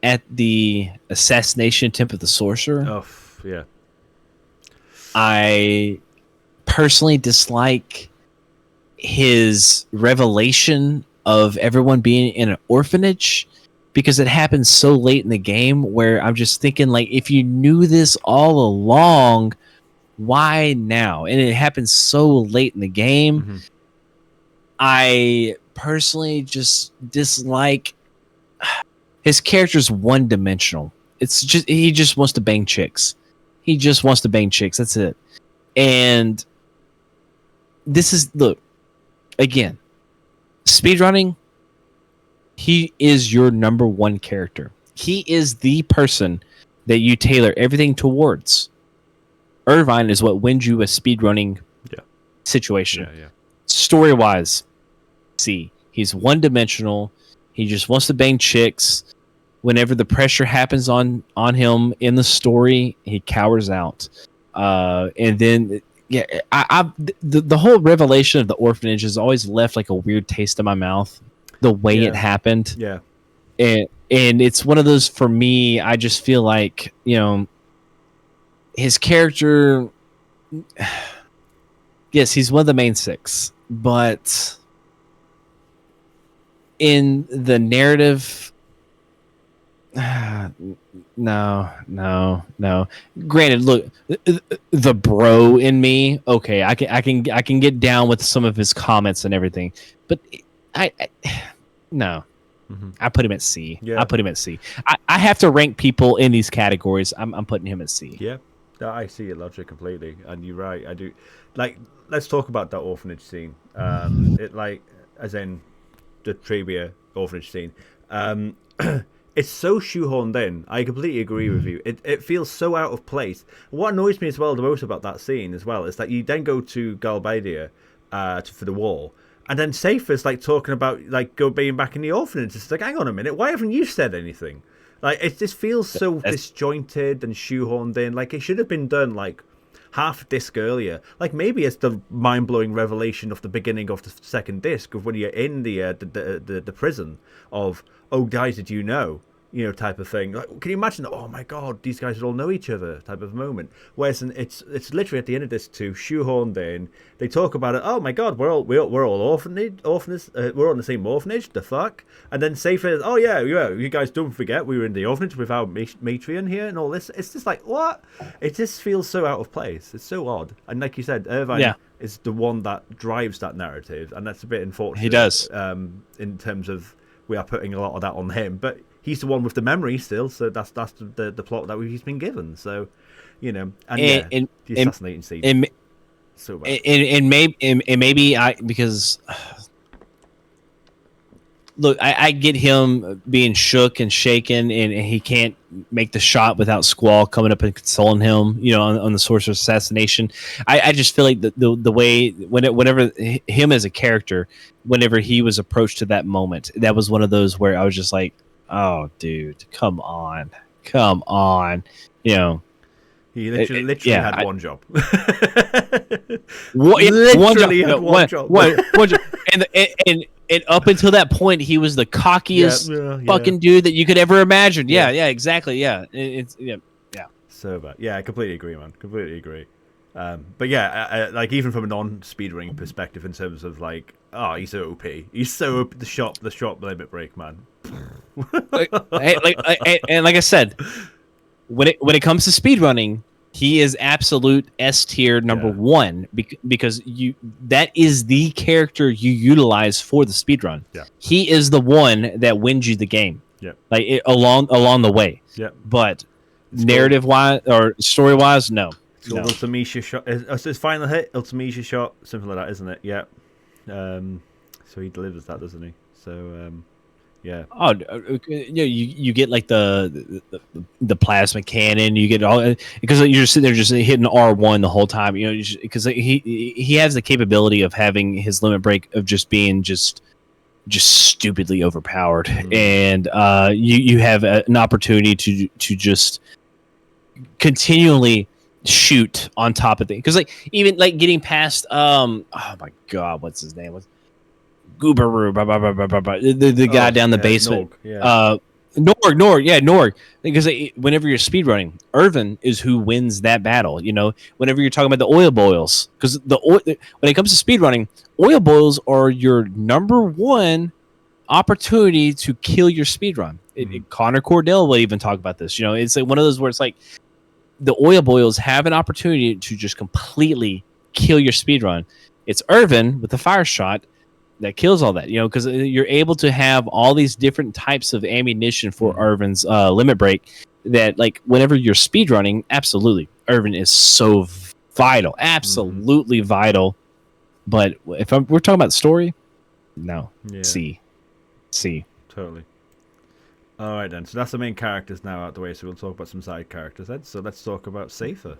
at the assassination attempt of the sorcerer. Oh, yeah. I personally dislike his revelation of everyone being in an orphanage, because it happens so late in the game where I'm just thinking, like, if you knew this all along, why now? And it happens so late in the game. Mm-hmm. I personally just dislike his character's one-dimensional. It's just he just wants to bang chicks. That's it. And this is, look, again, speedrunning, he is your number one character. He is the person that you tailor everything towards. Irvine is what wins you a speedrunning situation. Yeah. Story-wise, see, he's one-dimensional. He just wants to bang chicks. Whenever the pressure happens on him in the story, he cowers out. And then, the whole revelation of the orphanage has always left like a weird taste in my mouth. The way it happened. Yeah. And it's one of those, for me, I just feel like, you know, his character, yes, he's one of the main 6, but in the narrative, no. Granted, look, the bro in me, okay, I can get down with some of his comments and everything, but I no. I put him at C. Yeah. I put him at C. I have to rank people in these categories. I'm putting him at C. Yeah, I see your logic completely, and you're right. I do. Like, let's talk about that orphanage scene. It like, as in the Trebia orphanage scene. It's so shoehorned in. I completely agree with you. It feels so out of place. What annoys me as well the most about that scene as well is that you then go to Galbadia for the war. And then Safer's like talking about like being back in the orphanage. It's like, hang on a minute, why haven't you said anything? Like, it just feels so disjointed and shoehorned in. Like, it should have been done like half a disc earlier. Like, maybe it's the mind blowing revelation of the beginning of the second disc of when you're in the prison of, oh guys, did you know? You know, type of thing. Like, can you imagine? Oh my God, these guys all know each other, type of moment. Whereas it's literally at the end of this too, shoehorned in. They talk about it. Oh my God, we're all orphanage. We're all in the same orphanage. The fuck. And then Safer, oh yeah, you guys don't forget we were in the orphanage with our matrion here and all this. It's just like, what? It just feels so out of place. It's so odd. And like you said, Irvine is the one that drives that narrative, and that's a bit unfortunate. He does. In terms of we are putting a lot of that on him, but he's the one with the memory still, so that's the plot that he's been given. So, you know, and the assassinating scene. So bad. And maybe because look, I get him being shook and shaken, and he can't make the shot without Squall coming up and consoling him, you know, on the Sorcerer's assassination. I just feel like the way whenever him as a character, whenever he was approached to that moment, that was one of those where I was just like, oh, dude, come on, you know. He literally had one job. One job. And up until that point, he was the cockiest fucking dude that you could ever imagine. Yeah, exactly. Yeah, it's. So bad. Yeah, I completely agree, man. Completely agree. But yeah, like even from a non-speedrunning perspective, in terms of like, oh, he's so OP. He's so OP. The shop limit break, man. And like I said, when it comes to speedrunning, he is absolute S tier number one because that is the character you utilize for the speedrun. Yeah. He is the one that wins you the game. Yeah. Like along the way. Yeah. But narrative wise or story wise, no. No. Ultimecia shot. It's final hit. Ultimecia shot. Something like that, isn't it? Yeah. So he delivers that, doesn't he? So yeah. Oh, you get like the plasma cannon. You get all because you're sitting there just hitting R1 the whole time. You know, because he has the capability of having his limit break of just being just stupidly overpowered, and you have an opportunity to just continually shoot on top of things. Because like even like getting past oh my God, what's his name? Goobaroo, the guy down the basement. Norg. Because whenever you're speedrunning, Irvin is who wins that battle. You know, whenever you're talking about the oil boils, because when it comes to speedrunning, oil boils are your number one opportunity to kill your speedrun. Connor Cordell will even talk about this. You know, it's like one of those where it's like the oil boils have an opportunity to just completely kill your speedrun. It's Irvin with the fire shot that kills all that, you know, because you're able to have all these different types of ammunition for Irvin's limit break that, like, whenever you're speedrunning, absolutely, Irvin is so vital, absolutely vital. But if we're talking about story, no, C. Totally. All right, then. So that's the main characters now out the way, so we'll talk about some side characters then. So let's talk about Safer.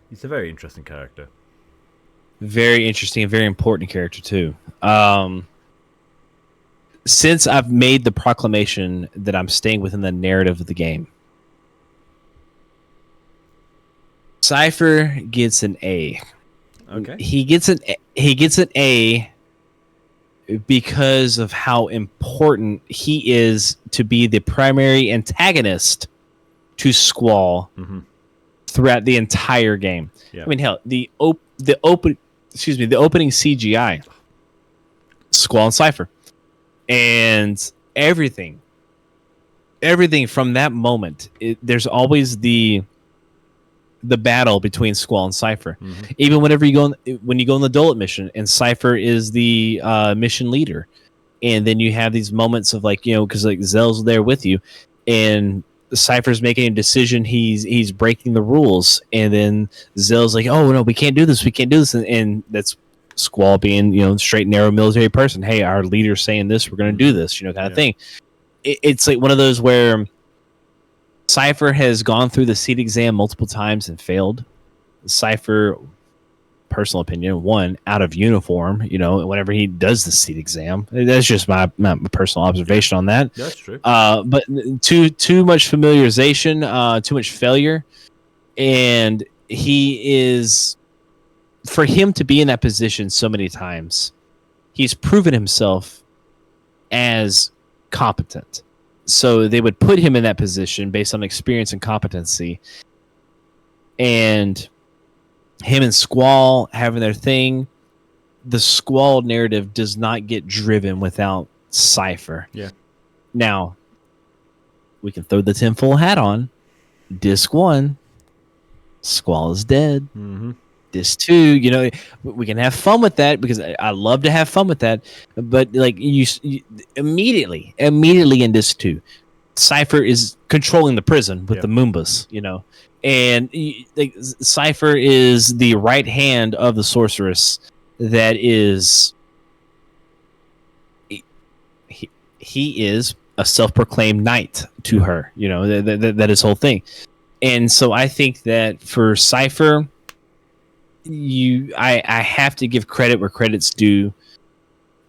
He's a very interesting character. Very interesting and very important character, too. Since I've made the proclamation that I'm staying within the narrative of the game, Cypher gets an A. Okay. He gets an A because of how important he is to be the primary antagonist to Squall throughout the entire game. Yeah. I mean, hell, the opening CGI, Squall and Cypher, and everything everything from that moment, there's always the battle between Squall and Cypher. Even whenever you go when you go on the Dullet mission, and Cypher is the mission leader, and then you have these moments of like, because like Zell's there with you, and Cypher's making a decision, he's breaking the rules, and then Zell's like, oh no, we can't do this, and that's Squall being straight and narrow military person. Hey, our leader's saying this, we're going to do this, kind of thing. It's like one of those where Cypher has gone through the seat exam multiple times and failed. Cypher, personal opinion, won out of uniform, whenever he does the seat exam. That's just my personal observation on that. That's true. But too much familiarization, too much failure. And for him to be in that position so many times, he's proven himself as competent. So they would put him in that position based on experience and competency. And him and Squall having their thing, the Squall narrative does not get driven without Cypher. Yeah. Now, we can throw the tinfoil hat on. Disc 1, Squall is dead. Disc 2, we can have fun with that because I love to have fun with that. But like you immediately in Disc 2, Cypher is controlling the prison with the Moombas, and like Cypher is the right hand of the sorceress. That is, he is a self-proclaimed knight to her. That is whole thing. And so I think that for Cypher, I have to give credit where credit's due.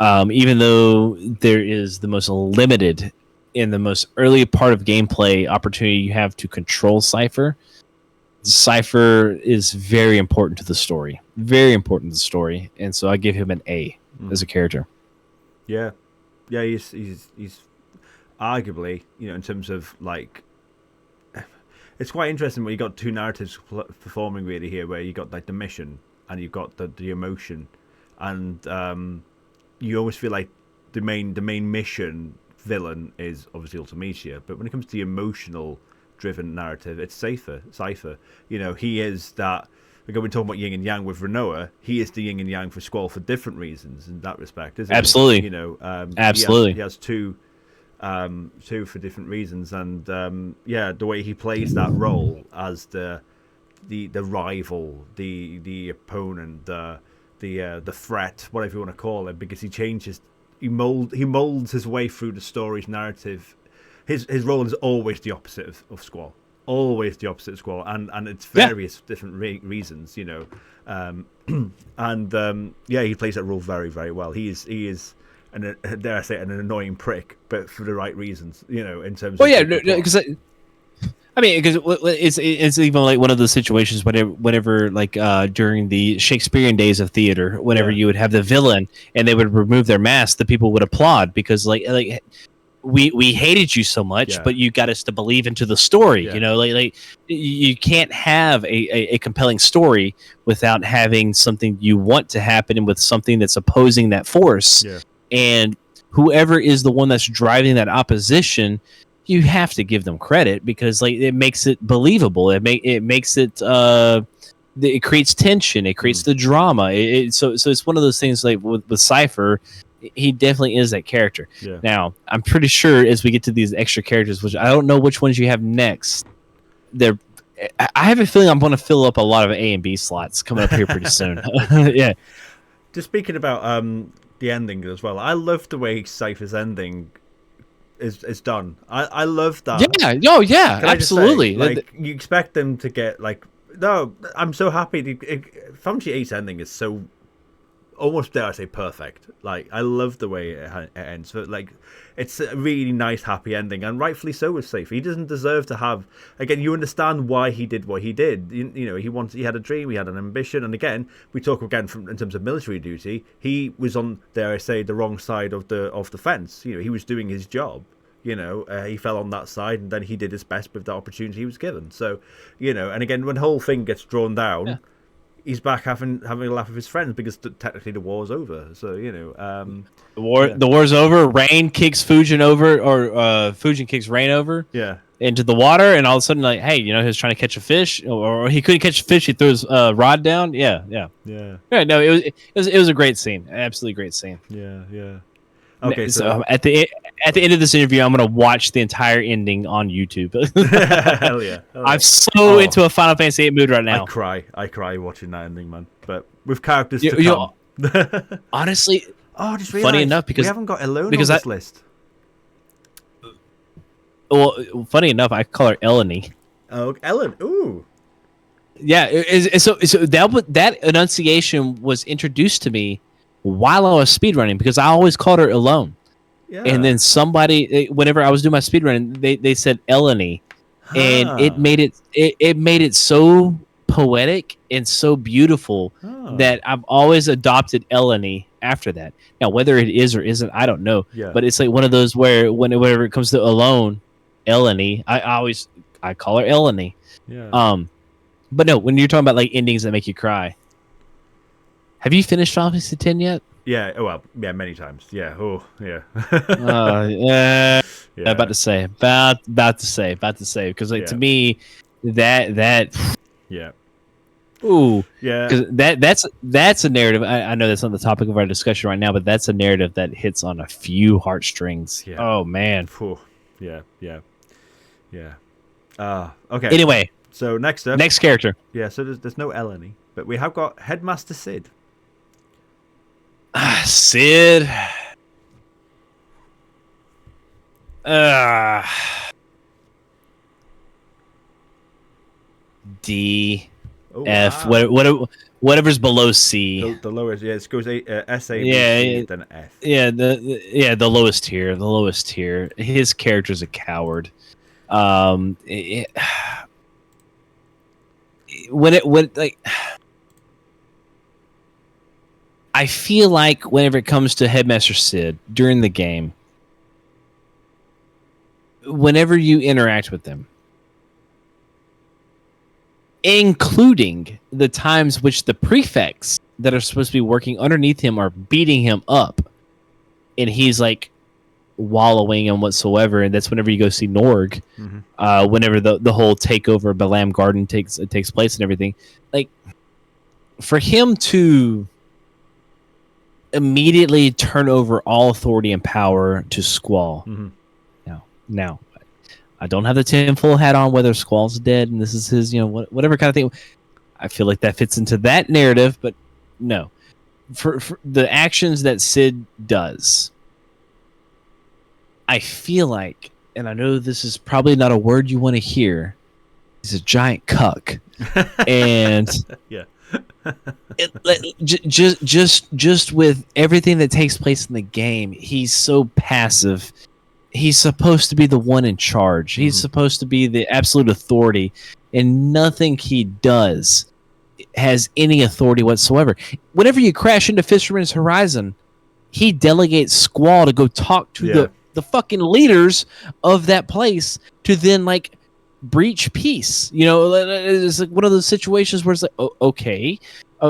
Even though there is the most limited in the most early part of gameplay opportunity you have to control Cypher is very important to the story. Very important to the story. And so I give him an A as a character. Yeah. Yeah, he's arguably, in terms of like, it's quite interesting when you got two narratives performing really here, where you got like the mission and you've got the emotion, and you always feel like the main mission villain is obviously Ultimecia, but when it comes to the emotional driven narrative, it's Cypher. He is that. Again, we're talking about yin and yang with Renoa. He is the yin and yang for Squall for different reasons in that respect, isn't Absolutely. he? Absolutely. He has two for different reasons, and the way he plays that role as the rival, the opponent, the threat, whatever you want to call it, because he molds his way through the story's narrative. His role is always the opposite of Squall. Always the opposite of Squall, and it's various different reasons, he plays that role very, very well. He is dare I say, an annoying prick, but for the right reasons, in terms. Well, because it's even like one of those situations whenever like during the Shakespearean days of theater, whenever you would have the villain and they would remove their mask, the people would applaud because like we hated you so much, but you got us to believe into the story. Like you can't have a compelling story without having something you want to happen and with something that's opposing that force. And whoever is the one that's driving that opposition, you have to give them credit because like it makes it believable. It makes it it creates tension. It creates the drama. So it's one of those things like with Cypher. He definitely is that character. Now, I'm pretty sure as we get to these extra characters, which I don't know which ones you have next, I have a feeling I'm going to fill up a lot of A and B slots coming up here pretty soon. Yeah. Just speaking about the ending as well, I love the way Cypher's ending is done. I love that. Yeah. Oh, yeah. Absolutely. Like you expect them to get like. No, I'm so happy. Final Fantasy VIII's ending is so. Almost dare I say perfect. Like I love the way it ends. So, like it's a really nice, happy ending, and rightfully so with Cypher. He doesn't deserve to have. Again, you understand why he did what he did. He had a dream, he had an ambition, and again, we talk again in terms of military duty. He was on, dare I say, the wrong side of the fence. He was doing his job. He fell on that side, and then he did his best with the opportunity he was given. So, and again, when the whole thing gets drawn down. he's back having a laugh with his friends because technically the war's over. So The war's over. Rain kicks Fujin over, or Fujin kicks Rain over. Yeah. Into the water, and all of a sudden, like, hey, he was trying to catch a fish, or he couldn't catch a fish. He threw his rod down. Yeah. No, it was a great scene, absolutely great scene. Yeah. Okay, so at the end of this interview, I'm gonna watch the entire ending on YouTube. Hell yeah! I'm so into a Final Fantasy VIII mood right now. I cry watching that ending, man. But with characters to come. Honestly, just funny enough, because we haven't got Elone on this list. Well, funny enough, I call her Eleni. Oh, Ellen. Ooh. Yeah. So that enunciation was introduced to me while I was speedrunning, because I always called her Elone. Yeah. And then somebody, whenever I was doing my speedrunning, they said Eleni, and it made it so poetic and so beautiful that I've always adopted Eleni after that. Now, whether it is or isn't, I don't know. Yeah. But it's like one of those where whenever it comes to Alone, Eleni, I call her Eleni. Yeah. But no, when you're talking about like endings that make you cry, have you finished Final Fantasy X yet? Yeah. Well, yeah, many times. Yeah. Oh, yeah. Yeah. About to say, because like to me, that. Yeah. Ooh. Yeah. Because that's a narrative. I know that's not the topic of our discussion right now, but that's a narrative that hits on a few heartstrings. Yeah. Oh man. Yeah. Okay. Anyway, so next character. Yeah. So there's no Eleni, but we have got Headmaster Cid. Cid. D. F. Wow. Whatever's below C. The lowest. Yeah, it goes S, A, B, C, then F. Yeah. The lowest tier. The lowest tier. His character's a coward. I feel like whenever it comes to Headmaster Cid during the game, whenever you interact with them, including the times which the prefects that are supposed to be working underneath him are beating him up, and he's like wallowing and whatsoever, and that's whenever you go see Norg, whenever the whole takeover of Balam Garden takes place and everything, like for him to immediately turn over all authority and power to Squall. Now, I don't have the tinfoil hat on whether Squall's dead and this is his, whatever kind of thing. I feel like that fits into that narrative, but no. For the actions that Cid does, I feel like, and I know this is probably not a word you want to hear, he's a giant cuck. And yeah. Just with everything that takes place in the game, he's so passive. He's supposed to be the one in charge. He's supposed to be the absolute authority, and nothing he does has any authority whatsoever. Whenever you crash into Fisherman's Horizon, he delegates Squall to go talk to the fucking leaders of that place to then like breach peace. It's like one of those situations where it's like, okay,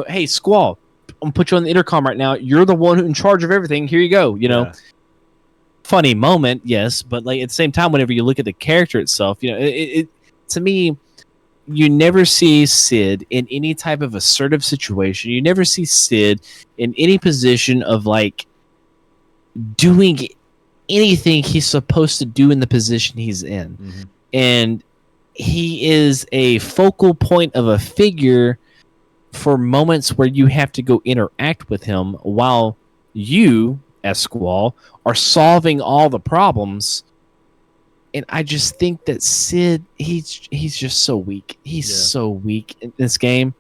hey Squall, I'm gonna put you on the intercom right now. You're the one in charge of everything. Here you go. Funny moment, yes, but like at the same time, whenever you look at the character itself, it to me, you never see Cid in any type of assertive situation. You never see Cid in any position of like doing anything he's supposed to do in the position he's in. And he is a focal point of a figure for moments where you have to go interact with him while you, as Squall, are solving all the problems. And I just think that Cid, he's just so weak. He's so weak in this game.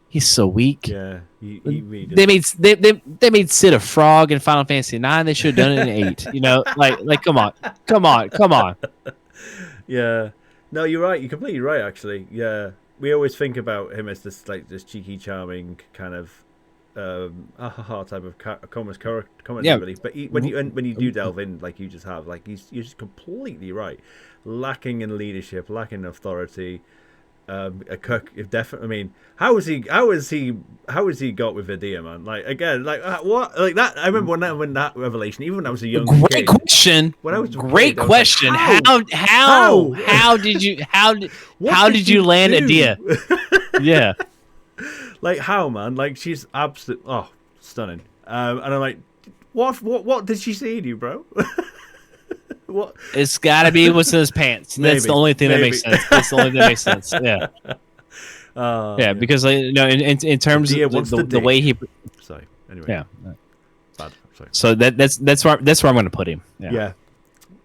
He's so weak. Yeah, he really does. They made Cid a frog in Final Fantasy IX. They should have done it in 8. Like come on. Yeah, no, you're right. You're completely right. Actually, yeah, we always think about him as this cheeky, charming kind of type of comedy relief. But when you do delve in, like you just have, like you're just completely right, lacking in leadership, lacking in authority, a cook. If definitely, I mean, how has he got with Vidia, man? Like again, like what, like that. I remember when that revelation, even when I was a young Great kid. question. When I was a Great kid, I was like, question. how? How did you What how did did you land do? Adia? Yeah. Like how, man? Like she's absolute stunning. And I'm like, what did she see in you, bro? What? It's got to be what's in his pants. And that's the only thing that makes sense. That's the only thing that makes sense. Yeah. Yeah, because in terms of the way he. Sorry. Anyway. Yeah. Bad. Sorry. So that's where I'm going to put him. Yeah.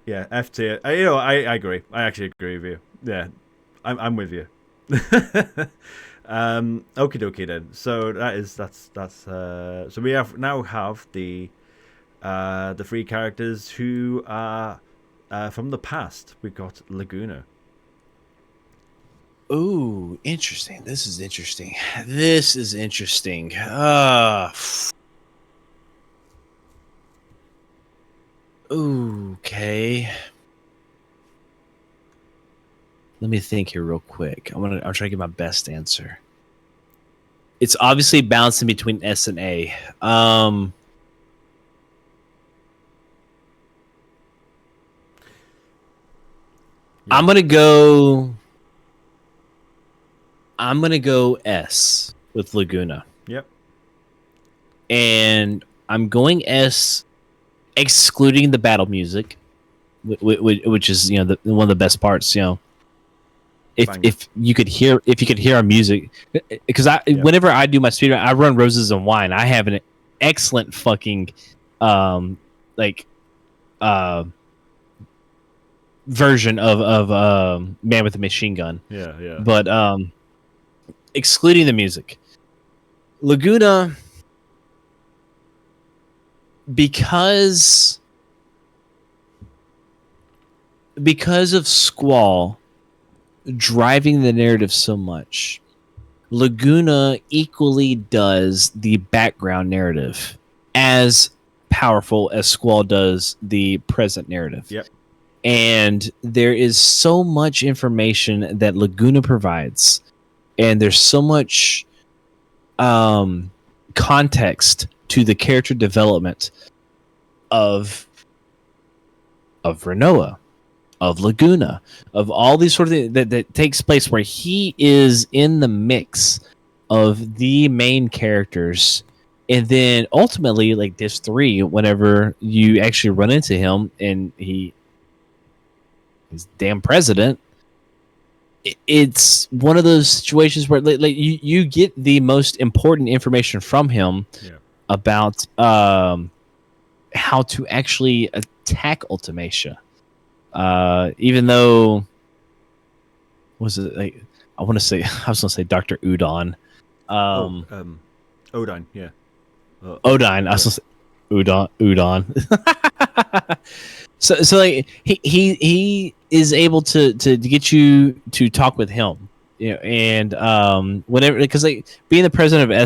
Yeah. F tier. I agree. I actually agree with you. Yeah. I'm with you. Okie dokie then. So that's so we now have the three characters who are from the past. We've got Laguna. Ooh, interesting. This is interesting. Okay. Let me think here real quick. I'll try to get my best answer. It's obviously balancing between S and A. I'm gonna go S with Laguna. Yep. And I'm going S, excluding the battle music, which is one of the best parts. If you could hear our music, because whenever I do my speedrun, I run Roses and Wine. I have an excellent fucking version of Man with a Machine Gun. Yeah. But excluding the music, Laguna, because of Squall driving the narrative so much, Laguna equally does the background narrative as powerful as Squall does the present narrative. Yep. And there is so much information that Laguna provides, and there's so much context to the character development of Renoa, of Laguna, of all these sort of things that takes place where he is in the mix of the main characters. And then ultimately, like Div 3, whenever you actually run into him and he's damn president, it's one of those situations where like you get the most important information from him about how to actually attack Ultimacia. Even though, was it like I was gonna say Dr. Udon. Odine, yeah. Odine. I was gonna say Udon. So like he is able to get you to talk with him, and whenever, because like being the president of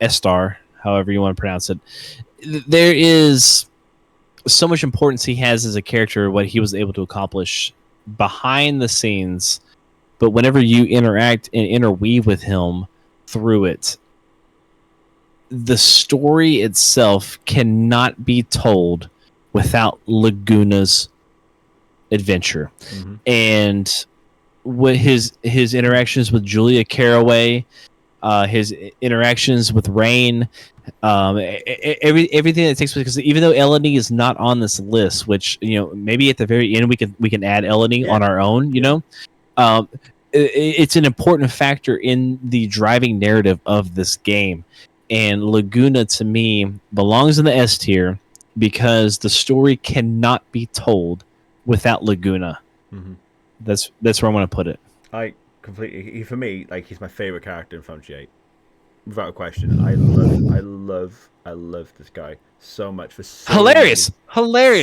Estar, however you want to pronounce it, there is so much importance he has as a character, what he was able to accomplish behind the scenes. But whenever you interact and interweave with him through it, the story itself cannot be told without Laguna's adventure. Mm-hmm. And what his interactions with Julia Caraway, his interactions with Rain, everything that takes place, because even though Eleni is not on this list, which maybe at the very end we can add Eleni on our own, it's an important factor in the driving narrative of this game. And Laguna, to me, belongs in the S tier because the story cannot be told without Laguna. Mm-hmm. That's where I'm going to put it. I completely. For me, like, he's my favorite character in Final Fantasy VIII, without a question. I love this guy so much. For so hilarious,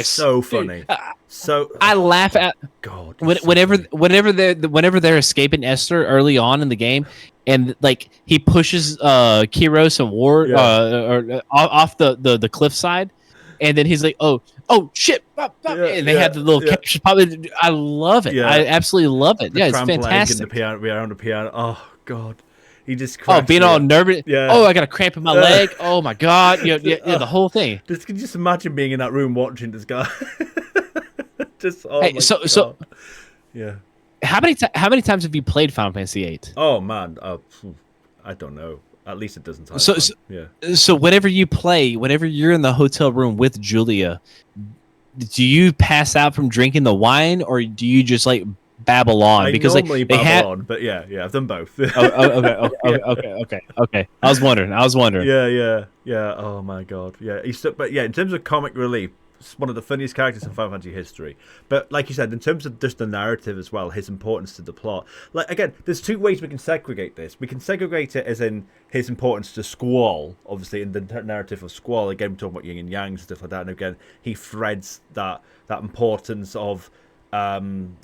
so funny. Dude, so I laugh at God whenever they're escaping Esther early on in the game, and like he pushes Kiros and Ward off the cliffside. and then he's like, "Oh shit!" And they have the little captions pop. I love it. Yeah. I absolutely love it. The Yeah, it's cramp leg fantastic. and the piano, behind the piano. Oh god, he just being all nervous. Yeah. Oh, I got a cramp in my leg. Oh my god. Yeah, the whole thing. Just imagine being in that room watching this guy. Just so yeah. How many times have you played Final Fantasy VIII? Oh man, I don't know. At least a dozen times. So whenever you play, whenever you're in the hotel room with Julia, do you pass out from drinking the wine, or do you just like babble on? Because normally babble on, but yeah, I've done both. Okay. I was wondering. Yeah. Oh my god. Yeah, but yeah, in terms of comic relief, it's one of the funniest characters in Final Fantasy history. But like you said, in terms of just the narrative as well, his importance to the plot. Like again, there's two ways we can segregate this. We can segregate it as in his importance to Squall, obviously in the narrative of Squall. Again, we're talking about yin and yang and stuff like that. And again, he threads that importance of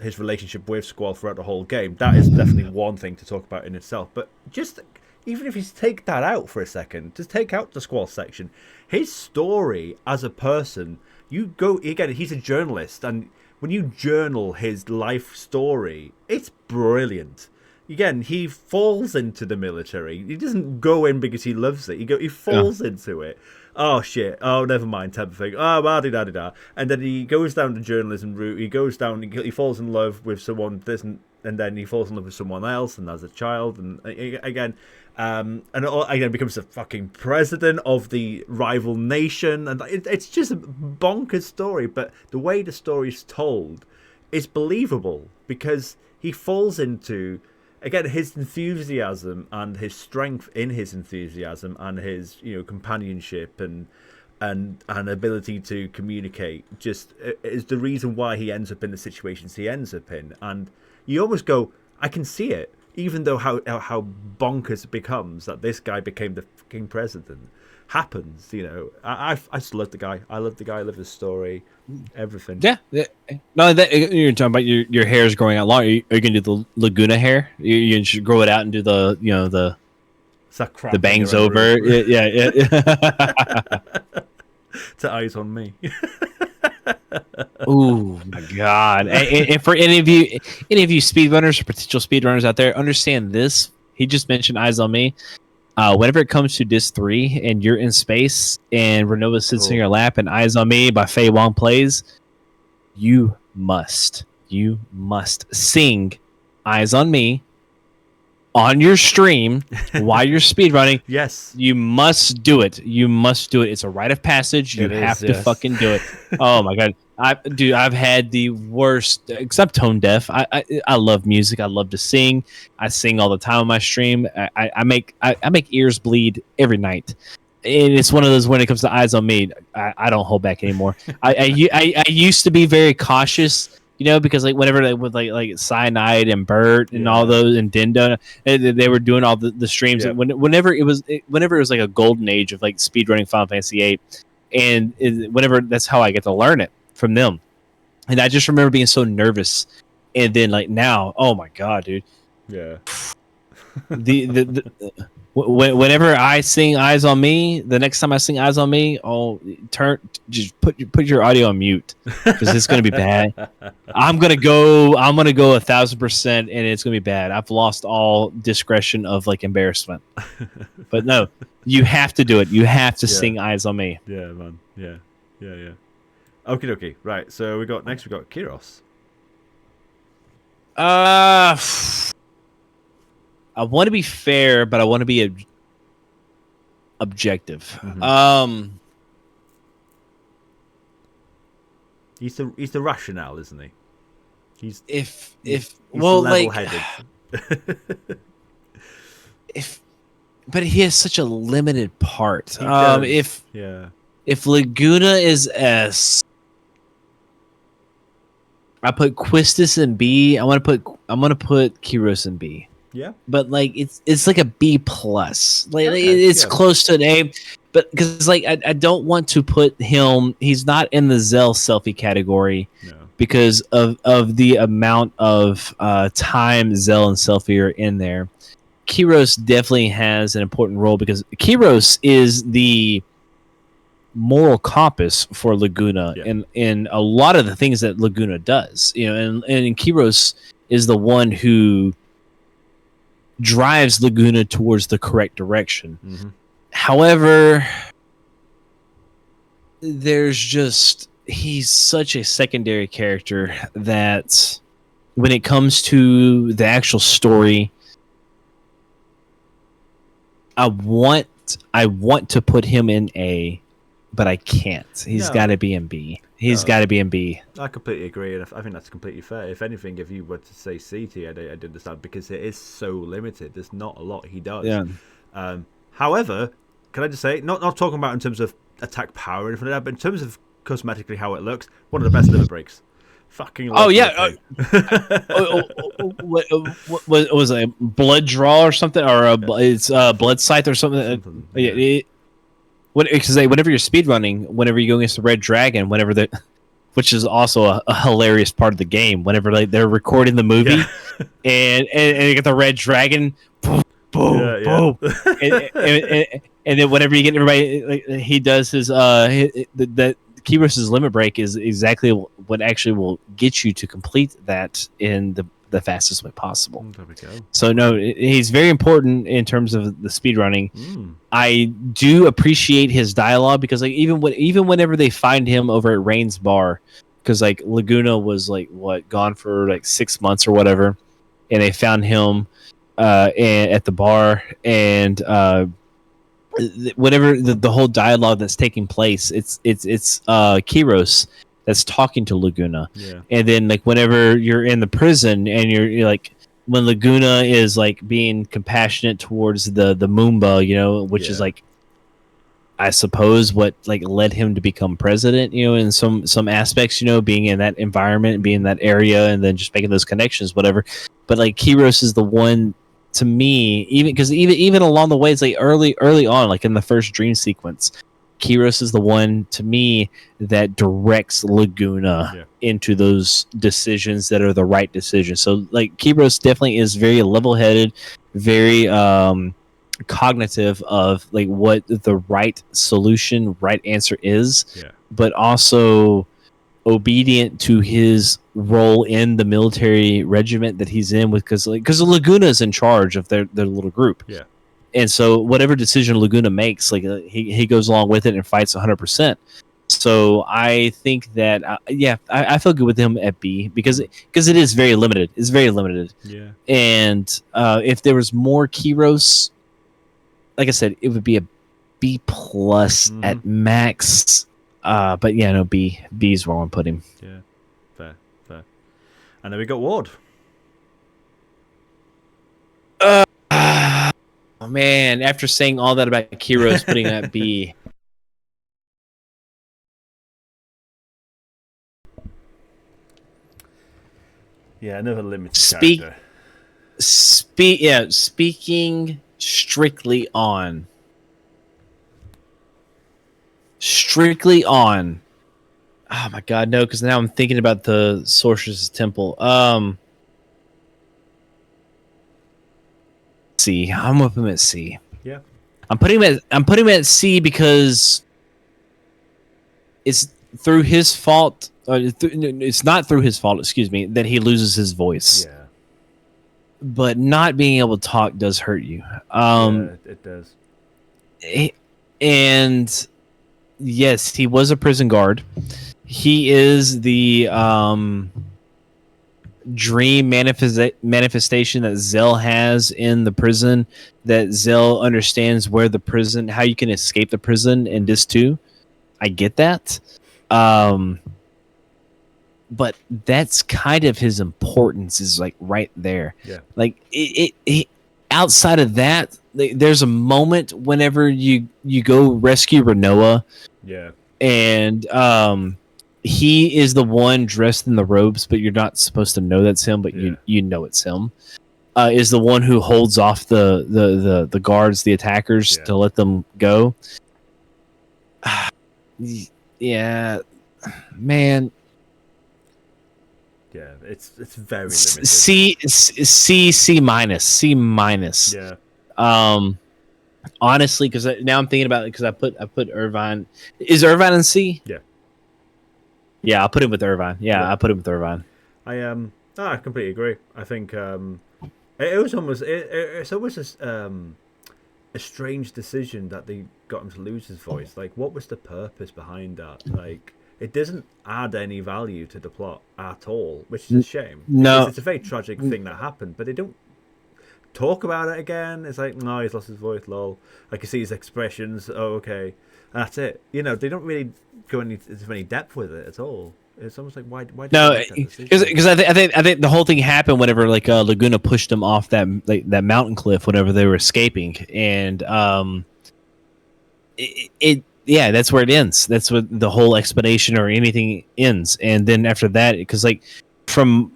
his relationship with Squall throughout the whole game. That is definitely one thing to talk about in itself. But just even if you take that out for a second, just take out the Squall section, his story as a person. You go again. He's a journalist, and when you journal his life story, it's brilliant. Again, he falls into the military. He doesn't go in because he loves it. He falls into it. Oh shit! Oh, never mind. Type of thing. Oh, da. And then he goes down the journalism route. He goes down. He falls in love with someone. And then he falls in love with someone else, and as a child, and again. And again becomes the fucking president of the rival nation, and it's just a bonkers story. But the way the story is told is believable because he falls into again his enthusiasm and his strength in his enthusiasm and his companionship and ability to communicate just is the reason why he ends up in the situations he ends up in. And you almost go, I can see it. Even though how bonkers it becomes that this guy became the fucking president happens, I just love the guy. I love the guy. I love his story, everything. Yeah. No, you're talking about your hair is growing out long. Are you gonna do the Laguna hair? You should grow it out and do the the bangs over. Yeah. To eyes on me. Oh my god! And for any of you speedrunners or potential speedrunners out there, understand this. He just mentioned Eyes on Me. Whenever it comes to Disc 3 and you're in space and Renova sits in your lap and Eyes on Me by Faye Wong plays, you must sing Eyes on Me on your stream while you're speedrunning. Yes. You must do it. It's a rite of passage. You have to fucking do it. Oh my god. I've had the worst, except tone deaf. I love music. I love to sing. I sing all the time on my stream. I make ears bleed every night. And it's one of those when it comes to Eyes on Me, I don't hold back anymore. I used to be very cautious, because like whenever with like Cyanide and Bert and all those and Dindo, they were doing all the streams. Yeah. Whenever it was like a golden age of like speedrunning Final Fantasy VIII, and whenever that's how I get to learn it from them. And I just remember being so nervous, and then like now, oh my god, dude. Yeah. Whenever I sing Eyes on Me, the next time I sing Eyes on Me, just put your audio on mute because it's gonna be bad. I'm gonna go 1,000%, and it's gonna be bad. I've lost all discretion of like embarrassment. But no, you have to do it. You have to sing Eyes on Me. Yeah, man. Yeah. Okie dokie. Right. So we got Kiros. I want to be fair, but I want to be objective. Mm-hmm. He's the rationale, isn't he? He's level-headed. But he has such a limited part. If Laguna is S, I put Quistis in B. I'm gonna put Kiros in B. Yeah, but like it's like a B plus. Like it's close to an A, but because like I don't want to put him. He's not in the Zell selfie category because of the amount of time Zell and selfie are in there. Kiros definitely has an important role because Kiros is the moral compass for Laguna Yeah. in a lot of the things that Laguna does. And Kiros is the one who drives Laguna towards the correct direction. Mm-hmm. However, he's such a secondary character that when it comes to the actual story, I want to put him in A, but I can't. He's got to be in B. Got to be in B. I completely agree, and I think that's completely fair. If anything, if you were to say C tier, I'd understand, because it is so limited. There's not a lot he does. Yeah. However, can I just say, not talking about in terms of attack power or anything like that, but in terms of cosmetically how it looks, one of the best limit breaks. Fucking what was it? Blood draw or something, or it's blood scythe or something. Because whenever you're speedrunning, whenever you go against the red dragon, which is also a hilarious part of the game, whenever they're recording the movie, and you get the red dragon, boom, boom, and then whenever you get everybody, he does his that Kiros' limit break is exactly what actually will get you to complete that in the fastest way possible. There we go. So no, he's very important in terms of the speedrunning. I do appreciate his dialogue, because even whenever they find him over at Rain's bar, because Laguna was gone for 6 months or whatever, and they found him at the bar, and whatever the whole dialogue that's taking place, it's Kiros that's talking to Laguna. And then whenever you're in the prison and you're when Laguna is being compassionate towards the Moomba, which is I suppose what led him to become president, in some aspects, being in that environment, being in that area, and then just making those connections, whatever. But Kiros is the one, to me, even along the way, it's early on, in the first dream sequence, Kiros is the one, to me, that directs Laguna into those decisions that are the right decisions. So Kiros definitely is very level-headed, very cognitive of what the right solution, right answer is, but also obedient to his role in the military regiment that he's in, because Laguna is in charge of their little group, and so whatever decision Laguna makes, he goes along with it and fights 100%. So I think that I feel good with him at B, because it is very limited. It's very limited. And if there was more Kiros, like I said, it would be a B plus at max. But B is where I want to put him. Fair. And then we got Ward. Oh man, after saying all that about Kiros, putting that B. Another limited character. Speaking strictly on. Oh my god, no! Because now I'm thinking about the Sorceress Temple. C. I'm gonna put him at C. I'm putting him at C because it's through his fault. It's not through his fault. Excuse me. That he loses his voice. But not being able to talk does hurt you. It does. And yes, he was a prison guard. He is the dream manifestation that Zell has in the prison, that Zell understands where the prison, how you can escape the prison in this too. I get that. But that's kind of his importance, is right there. It outside of that, there's a moment whenever you go rescue Renoa. And he is the one dressed in the robes, but you're not supposed to know that's him, but you know it's him. Is the one who holds off the guards, the attackers, to let them go. Man. It's very limited. C minus. honestly, because now I'm thinking about it, because I put Irvine. Is Irvine in C? Yeah. Yeah, I'll put him with Irvine. Yeah, I'll put him with Irvine. I completely agree. I think it was almost it's almost a strange decision that they got him to lose his voice. Like, what was the purpose behind that? Like, it doesn't add any value to the plot at all, which is a shame. No, it's a very tragic thing that happened, but they don't talk about it again. It's like, no, he's lost his voice, lol. I can see his expressions. Oh, okay, and that's it. You know, they don't really go into any depth with it at all. It's almost like, why no, because I think the whole thing happened whenever like Laguna pushed them off that mountain cliff whenever they were escaping, and yeah, that's where it ends. That's what the whole explanation or anything ends, and then after that, because like from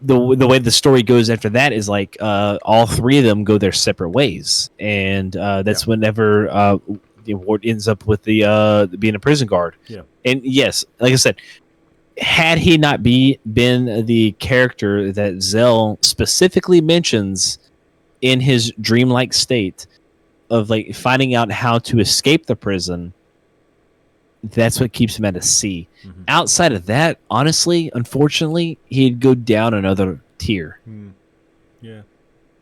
the way the story goes after that is like all three of them go their separate ways, and that's whenever Ward ends up with the being a prison guard. Yeah, and yes, like I said, had he not been the character that Zell specifically mentions in his dreamlike state of like finding out how to escape the prison, that's what keeps him at a C. Mm-hmm. Outside of that, honestly, unfortunately, he'd go down another tier. Yeah,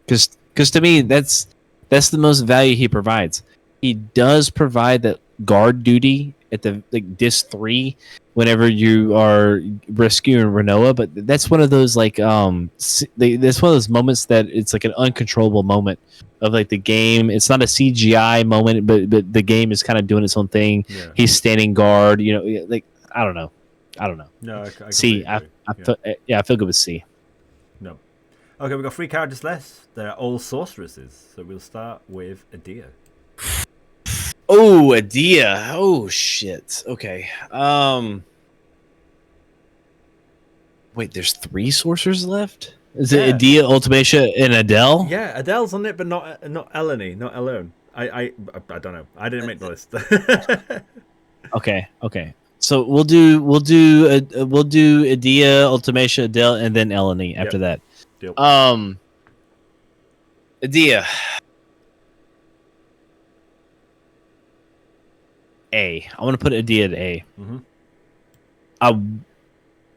because to me, that's the most value he provides. He does provide that guard duty at the like disc 3 whenever you are rescuing Renoa, but that's one of those like that's one of those moments that it's like an uncontrollable moment of like the game. It's not a CGI moment, but the game is kind of doing its own thing. Yeah. He's standing guard, you know, like I don't know. No, I C. I feel good with C. No. Okay, we've got 3 characters left. They're all sorceresses, so we'll start with Adia. Oh, Adia. Oh shit. Okay. Wait, there's 3 sorcerers left? Is it Adia, Ultimacia, and Adele? Yeah, Adele's on it, but not Eleni, not alone. I don't know. I didn't make the list. Okay. So we'll do Adia, Ultimacia, Adele, and then Eleni after that. Yep. Adia. A. I want to put Adia at A. Mm-hmm.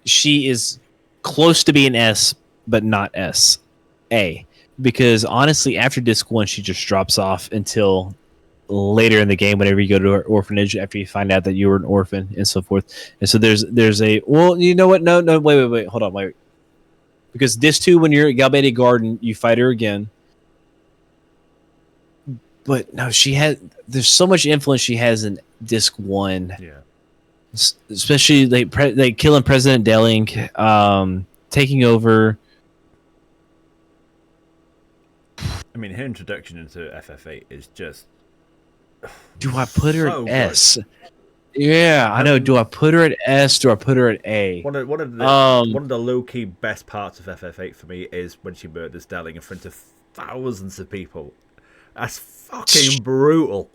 She is close to being S, but not S. A. Because honestly, after disc 1, she just drops off until later in the game whenever you go to her orphanage after you find out that you were an orphan and so forth. And so there's a... Well, you know what? No, wait. Hold on, wait. Because disc 2, when you're at Galbadia Garden, you fight her again. But no, there's so much influence she has in disc 1. Yeah. Especially like killing President Delling, taking over. I mean, her introduction into FF8 is just... Do I put her at S? Yeah, I know. Do I put her at S? Do I put her at A? One of the low-key best parts of FF8 for me is when she murders Delling in front of thousands of people. That's fucking brutal.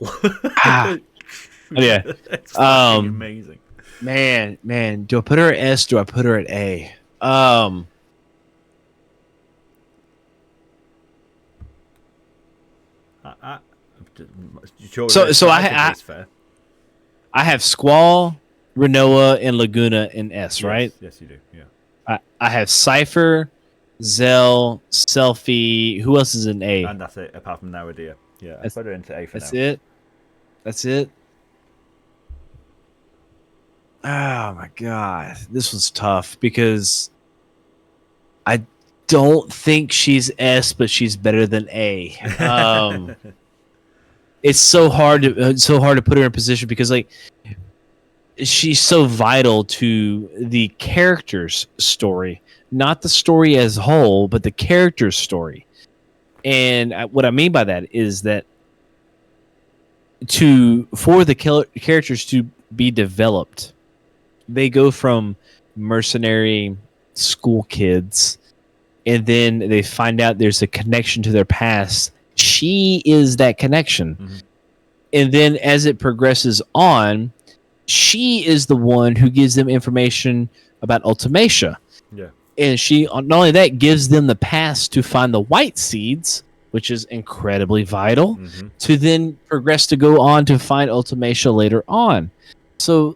Yeah, it's fucking amazing. Man, do I put her at S? Do I put her at A? So I have Squall, Renoa, and Laguna in S, right? Yes, you do. Yeah. I have Cypher, Zell, Selfie. Who else is in A? And that's it, apart from Nawadia. Yeah, I put her into A for now. That's it. Oh my god, this was tough because I don't think she's S, but she's better than A. It's so hard to put her in a position because like she's so vital to the character's story, not the story as a whole, but the character's story. And what I mean by that is that for the characters to be developed, they go from mercenary school kids, and then they find out there's a connection to their past. She is that connection. Mm-hmm. And then as it progresses on, she is the one who gives them information about Ultimacia. Yeah. And she, not only that, gives them the pass to find the white seeds, which is incredibly vital to then progress to go on to find Ultimacia later on. So,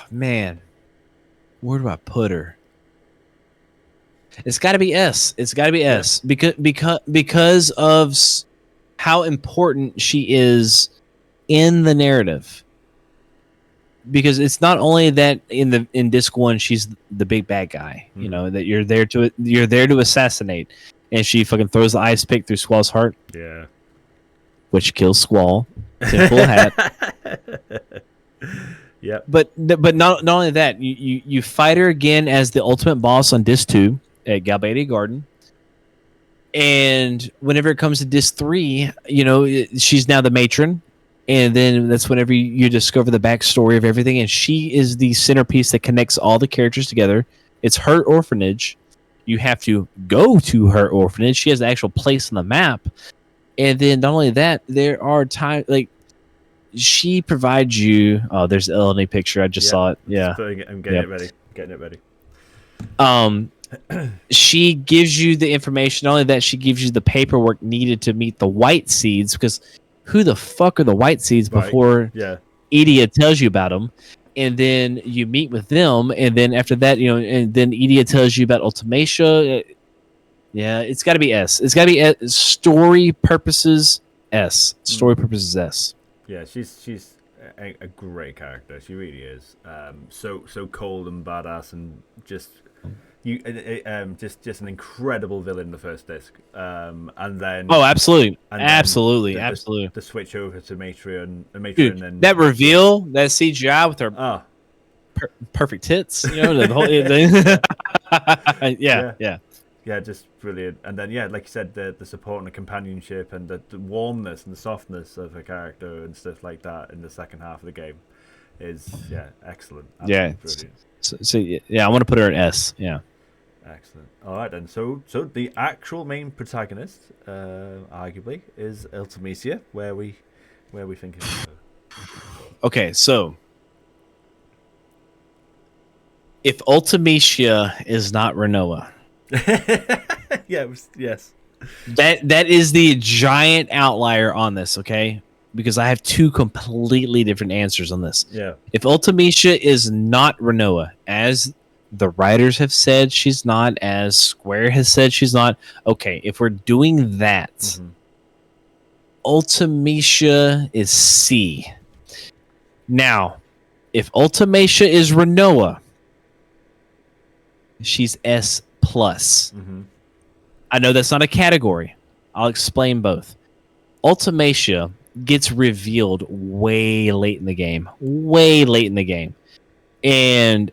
man, where do I put her? It's got to be S. It's got to be S because of how important she is in the narrative. Because it's not only that in disc 1 she's the big bad guy, you know, that you're there to assassinate, and she fucking throws the ice pick through Squall's heart. Yeah. Which kills Squall. Tinfoil hat. Yeah. But not only that, you fight her again as the ultimate boss on disc 2 at Galbadia Garden. And whenever it comes to disc 3, you know, she's now the matron. And then that's whenever you discover the backstory of everything. And she is the centerpiece that connects all the characters together. It's her orphanage. You have to go to her orphanage. She has the actual place on the map. And then not only that, there are times like she provides you. Oh, there's the Eleni picture. I just saw it. Yeah. I'm getting it ready. Getting it ready. She gives you the information. Not only that, she gives you the paperwork needed to meet the white seeds, because who the fuck are the white seeds before Edea tells you about them? And then you meet with them, and then after that, you know, and then Edea tells you about Ultimacia. Yeah, it's got to be S. It's got to be S. Story purposes S. Story purposes S. Yeah, she's a great character. She really is. So cold and badass, and just just an incredible villain in the first disc. And then absolutely, and absolutely. The switch over to Matron, Dude, and that reveal, that CGI with her perfect tits, you know, the whole thing. Yeah, just brilliant. And then like you said, the support and the companionship and the warmness and the softness of her character and stuff like that in the second half of the game is excellent. Absolutely brilliant. So I want to put her at S. Yeah. Excellent. All right then. So the actual main protagonist, arguably, is Ultimacia. Where we think of her. Okay, so if Ultimacia is not Rinoa, yes, that is the giant outlier on this. Okay, because I have two completely different answers on this. Yeah. If Ultimacia is not Rinoa, as the writers have said she's not, as Square has said she's not, okay, if we're doing that, Ultimacia is C. Now, if Ultimacia is Rinoa, she's S+. I know that's not a category. I'll explain both. Ultimacia gets revealed way late in the game. And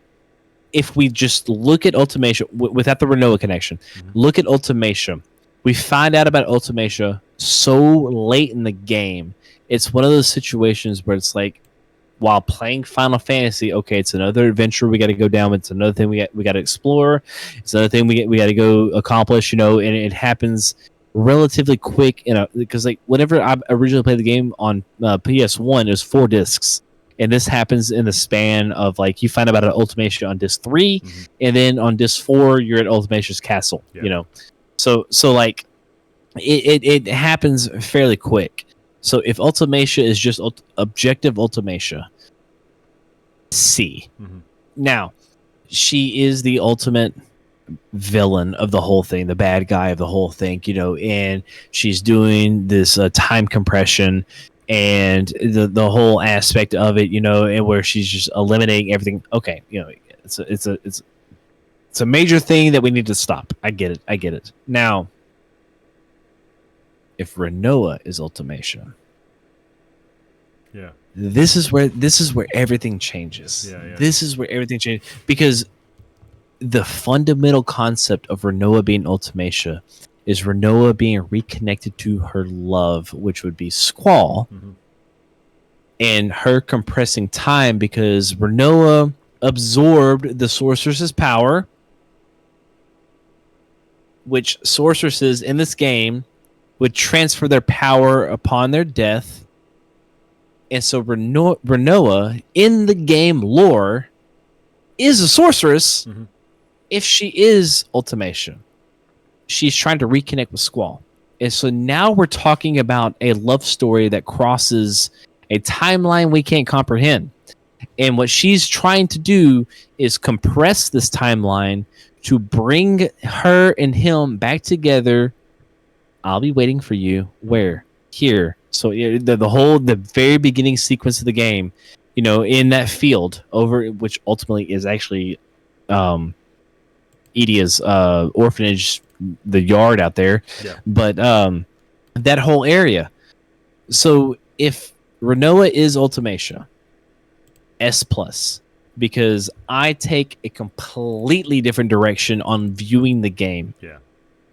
if we just look at Ultimacia, without the Rinoa connection, look at Ultimacia, we find out about Ultimacia so late in the game. It's one of those situations where it's like, while playing Final Fantasy, okay, it's another adventure we got to go down. It's another thing we got to explore. It's another thing we got to go accomplish, you know, and it happens relatively quick, you know, because like whenever I originally played the game on PS1, it was 4 discs. And this happens in the span of like you find out about Ultimacia on disc 3, and then on disc 4 you're at Ultimacia's castle. You know, so like it happens fairly quick. So if Ultimacia is just objective Ultimacia, C. Now she is the ultimate villain of the whole thing, the bad guy of the whole thing, you know, and she's doing this time compression and the whole aspect of it, you know, and where she's just eliminating everything. Okay, you know, it's a major thing that we need to stop. I get it. Now, if Rinoa is Ultimacia, this is where everything changes. This is where everything changes, because the fundamental concept of Rinoa being Ultimacia is Rinoa being reconnected to her love, which would be Squall, and her compressing time because Rinoa absorbed the sorceress's power, which sorceresses in this game would transfer their power upon their death. And so Rinoa in the game lore is a sorceress if she is Ultimacia. she's trying to reconnect with Squall. And so now we're talking about a love story that crosses a timeline we can't comprehend. And what she's trying to do is compress this timeline to bring her and him back together. I'll be waiting for you. Where? Here. So the very beginning sequence of the game, in that field over, which ultimately is actually Edia's orphanage, the yard out there. Yeah. But that whole area. So if Renoa is Ultimacia, S+, because I take a completely different direction on viewing the game. Yeah.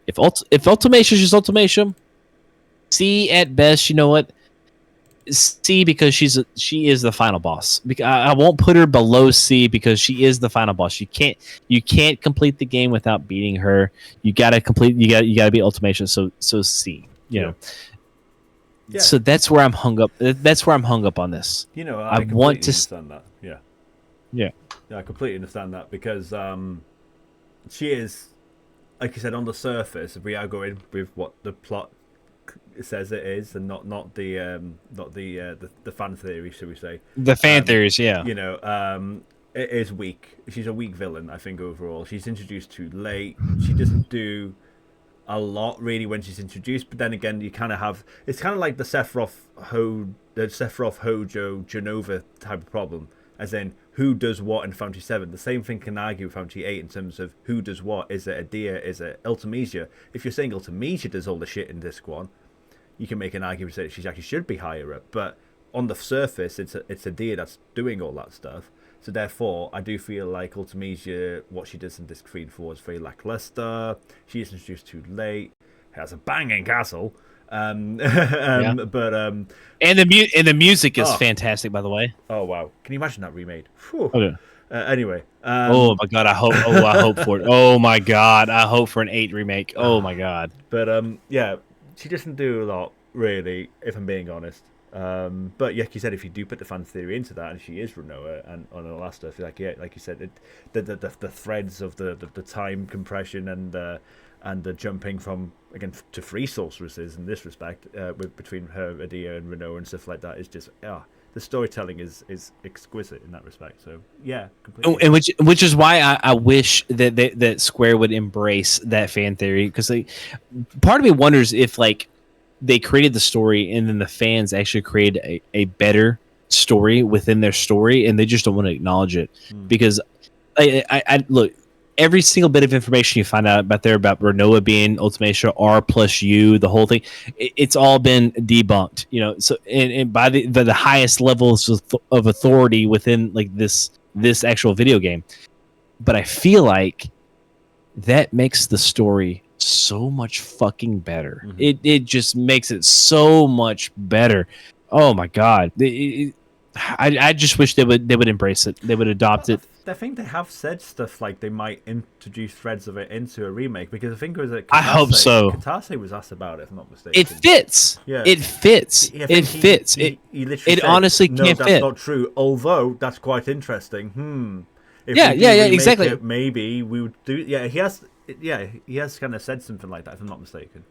If Ultimacia is just Ultimacia, C at best. You know what? C, because she is the final boss. I won't put her below C because she is the final boss. You can't complete the game without beating her. You gotta complete. You gotta be Ultimacia. So C. Yeah. So that's where I'm hung up. That's where I'm hung up on this. I want to understand that. Yeah, I completely understand that because she is, like you said, on the surface. We are going with what the plot says it is, and not the fan theory, should we say? The fan theories, yeah. It is weak. She's a weak villain, I think. Overall, she's introduced too late. She doesn't do a lot really when she's introduced, but then again, you kind of have, it's kind of like the Sephiroth Hojo Genova type of problem, as in who does what in Final Fantasy VII. The same thing can argue with Final Fantasy VIII in terms of who does what. Is it Adia? Is it Ultimecia? If you're saying Ultimecia does all the shit in this one, you can make an argument that she actually should be higher up, but on the surface, it's Adia that's doing all that stuff. So therefore, I do feel like Ultimecia, what she does in Disc 3 and 4 is very lackluster. She is introduced too late. Has a banging castle, but and the music is fantastic, by the way. Oh wow! Can you imagine that remade? Okay. Anyway. Oh my god! I hope for it. Oh my god! I hope for an 8 remake. Oh my god! But she doesn't do a lot really, if I'm being honest. But like you said, if you do put the fan theory into that, and she is Renoa, and on all that stuff, like you said, the threads of the time compression and the jumping from again to free sorceresses in this respect, between her, Adia, and Renoa and stuff like that is just the storytelling is exquisite in that respect. So yeah, completely. And which is why I wish that Square would embrace that fan theory, because part of me wonders if they created the story and then the fans actually created a better story within their story, and they just don't want to acknowledge it. Because I look, every single bit of information you find out about Renoa being Ultimacia, R plus U, the whole thing, it's all been debunked. So and by the highest levels of authority within this actual video game. But I feel like that makes the story so much fucking better. It just makes it so much better. Oh my god! I just wish they would embrace it. They would adopt it. I think they have said stuff like they might introduce threads of it into a remake, because I think it was I hope so. Katase was asked about it, if I'm not mistaken. It fits. Yeah. It fits. It fits. He literally said, honestly can't that's fit. Not true. Although that's quite interesting. If exactly. It, maybe we would do. Yeah, he has. Yeah, he has kind of said something like that, if I'm not mistaken.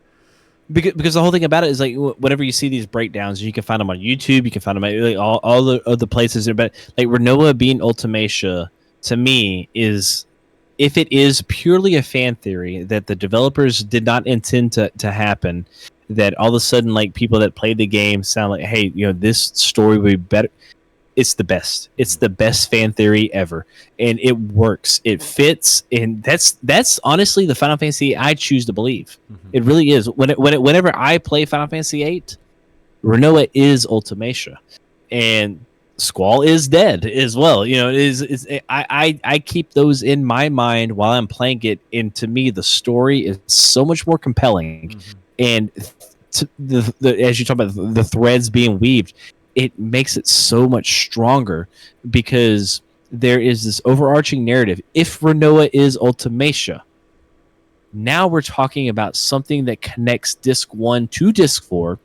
Because the whole thing about it is whenever you see these breakdowns, you can find them on YouTube, you can find them at all the other places. But Renoa being Ultimacia, to me, is, if it is purely a fan theory that the developers did not intend to happen, that all of a sudden people that played the game sound like, hey, this story would be better. It's the best. It's the best fan theory ever, and it works. It fits, and that's honestly the Final Fantasy I choose to believe. It really is. Whenever I play Final Fantasy VIII, Renoa is Ultimacia, and Squall is dead as well. I keep those in my mind while I'm playing it, and to me, the story is so much more compelling, and as you talk about the threads being weaved, it makes it so much stronger, because there is this overarching narrative. If Renoa is Ultimacia, now we're talking about something that connects Disc 1 to Disc 4,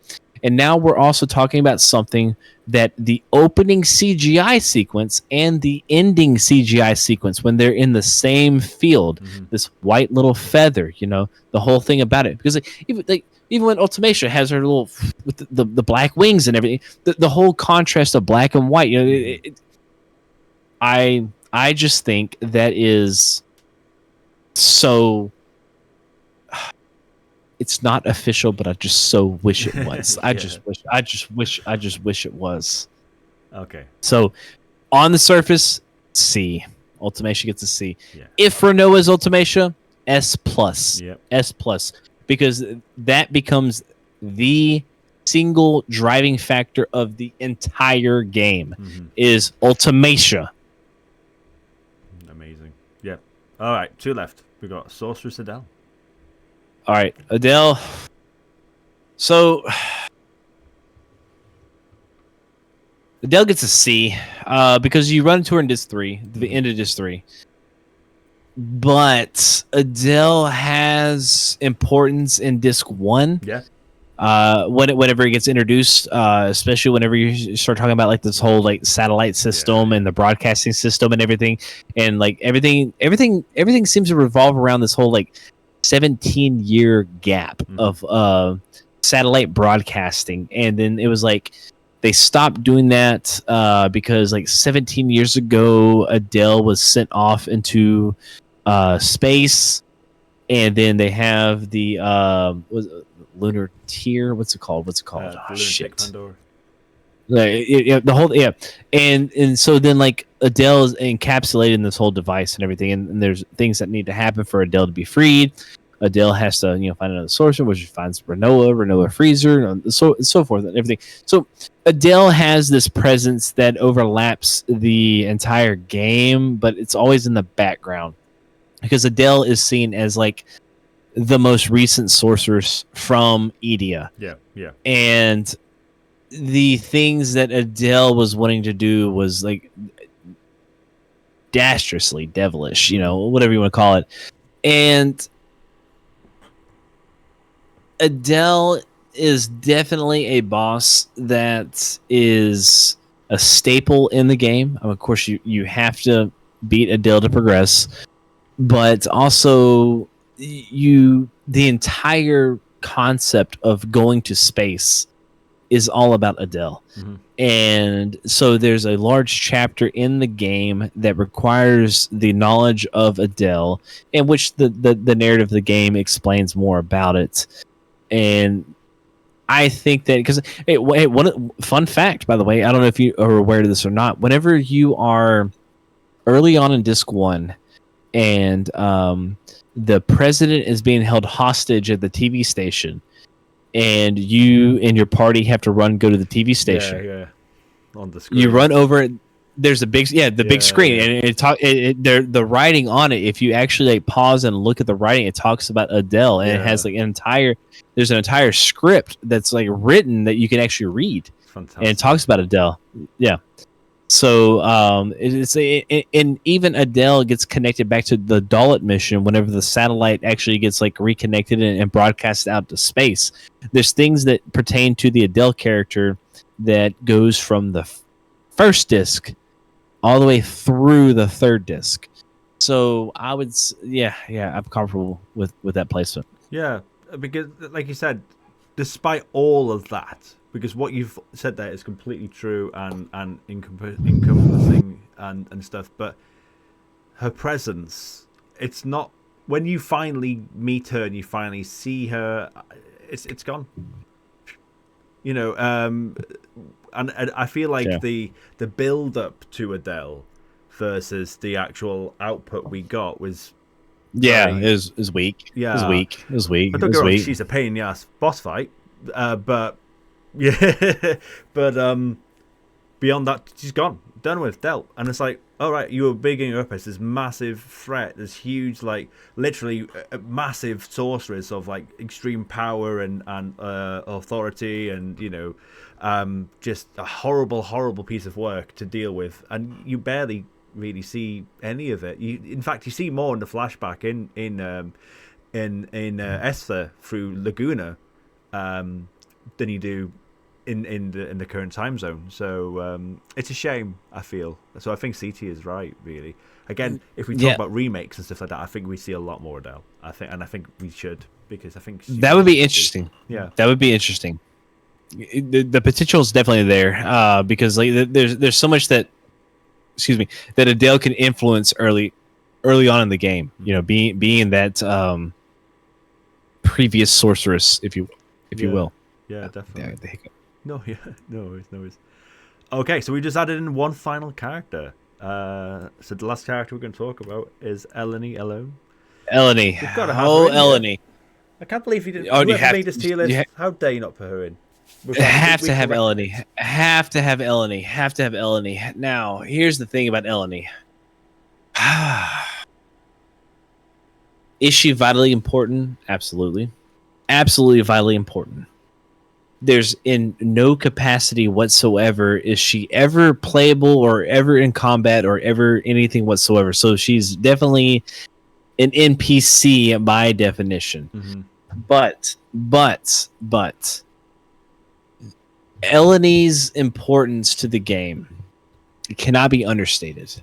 And now we're also talking about something that the opening CGI sequence and the ending CGI sequence, when they're in the same field, this white little feather, the whole thing about it. Because even when Ultimacia has her little with the black wings and everything, the whole contrast of black and white, I just think that is so. It's not official, but I just so wish it was. I just wish it was. Okay. So, on the surface, C. Ultimacia gets a C. Yeah. If Renault is Ultimacia, S plus. Yep. S plus, because that becomes the single driving factor of the entire game is Ultimacia. Amazing. Yep. All right, 2 left. We got Sorceress Adele. All right, Adele. So Adele gets a C because you run into her in Disc 3, the end of Disc 3. But Adele has importance in Disc 1. Yeah. Whenever it gets introduced, especially whenever you start talking about like this whole like satellite system and the broadcasting system and everything, and like everything seems to revolve around this whole like 17-year gap of satellite broadcasting. And then it was like they stopped doing that because like 17 years ago Adele was sent off into space, and then they have the lunar tier, what's it called Shit. Pandora. And so then like Adele is encapsulated in this whole device and everything, and there's things that need to happen for Adele to be freed. Adele has to find another sorcerer, which finds Renoa Freezer, and so forth and everything. So Adele has this presence that overlaps the entire game, but it's always in the background because Adele is seen as like the most recent sorceress from Edea. Yeah. And the things that Adele was wanting to do was like dastrously devilish, whatever you want to call it. And Adele is definitely a boss that is a staple in the game. Of course, you have to beat Adele to progress, but also the entire concept of going to space is all about Adele. And so there's a large chapter in the game that requires the knowledge of Adele, in which the narrative of the game explains more about it. And I think that because fun fact, by the way, I don't know if you are aware of this or not. Whenever you are early on in Disc 1 and the president is being held hostage at the TV station, and you and your party have to go to the TV station. Yeah. On the screen. You run over. There's a big big screen, and the writing on it. If you actually like pause and look at the writing, it talks about Adele, and it has like there's an entire script that's like written that you can actually read. Fantastic. And it talks about Adele. Yeah. So and even Adele gets connected back to the Dalit mission whenever the satellite actually gets like reconnected and broadcast out to space. There's things that pertain to the Adele character that goes from the first disc all the way through the third disc. So I would, I'm comfortable with that placement. Yeah, because like you said, despite all of that, because what you've said there is completely true and encompassing and stuff, but her presence, it's not, when you finally meet her and you finally see her, it's gone. And I feel like the build up to Adele versus the actual output we got was is weak. Yeah, it was weak. I don't get wrong, she's a pain in the ass boss fight, but beyond that, she's gone, done with, dealt. And it's like, all right, you were bigging her up as this massive threat, this huge, like literally a massive sorceress of like extreme power and authority, and just a horrible piece of work to deal with, and you barely really see any of it. In fact, you see more in the flashback in Esther through Laguna than you do in the current time zone. So it's a shame, I feel. So I think CT is right, really. Again, if we talk about remakes and stuff like that, I think we see a lot more Adele. I think we should, because I think that would be interesting. Yeah, that would be interesting. The potential is definitely there, because like there's so much that, excuse me, that Adele can influence early on in the game. You know, being that previous sorceress, if you will. Yeah, definitely. The hiccup. No worries. Okay, so we just added in one final character. So the last character we're going to talk about is Eleni alone. Eleni. We've got to have her in Eleni. here. I can't believe you didn't. Oh, you made this tier list. How dare you not put her in? Have to have Eleni. Have to have Eleni. Now, here's the thing about Eleni. Is she vitally important? Absolutely. Absolutely vitally important. There's in no capacity whatsoever is she ever playable or ever in combat or ever anything whatsoever. So she's definitely an NPC by definition. Mm-hmm. But Eleni's importance to the game cannot be understated.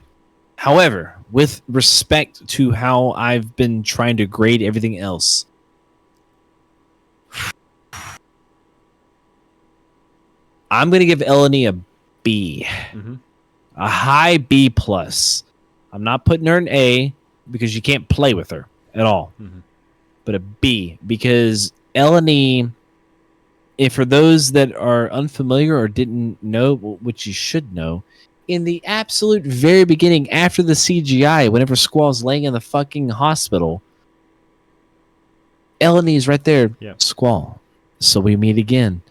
However, with respect to how I've been trying to grade everything else, I'm going to give Eleni a B. Mm-hmm. A high B plus. I'm not putting her an A because you can't play with her at all. Mm-hmm. But a B, because Eleni, if for those that are unfamiliar or didn't know, which you should know, in the absolute very beginning, after the CGI, whenever Squall's laying in the fucking hospital, Eleni is right there. Yeah. Squall. So we meet again.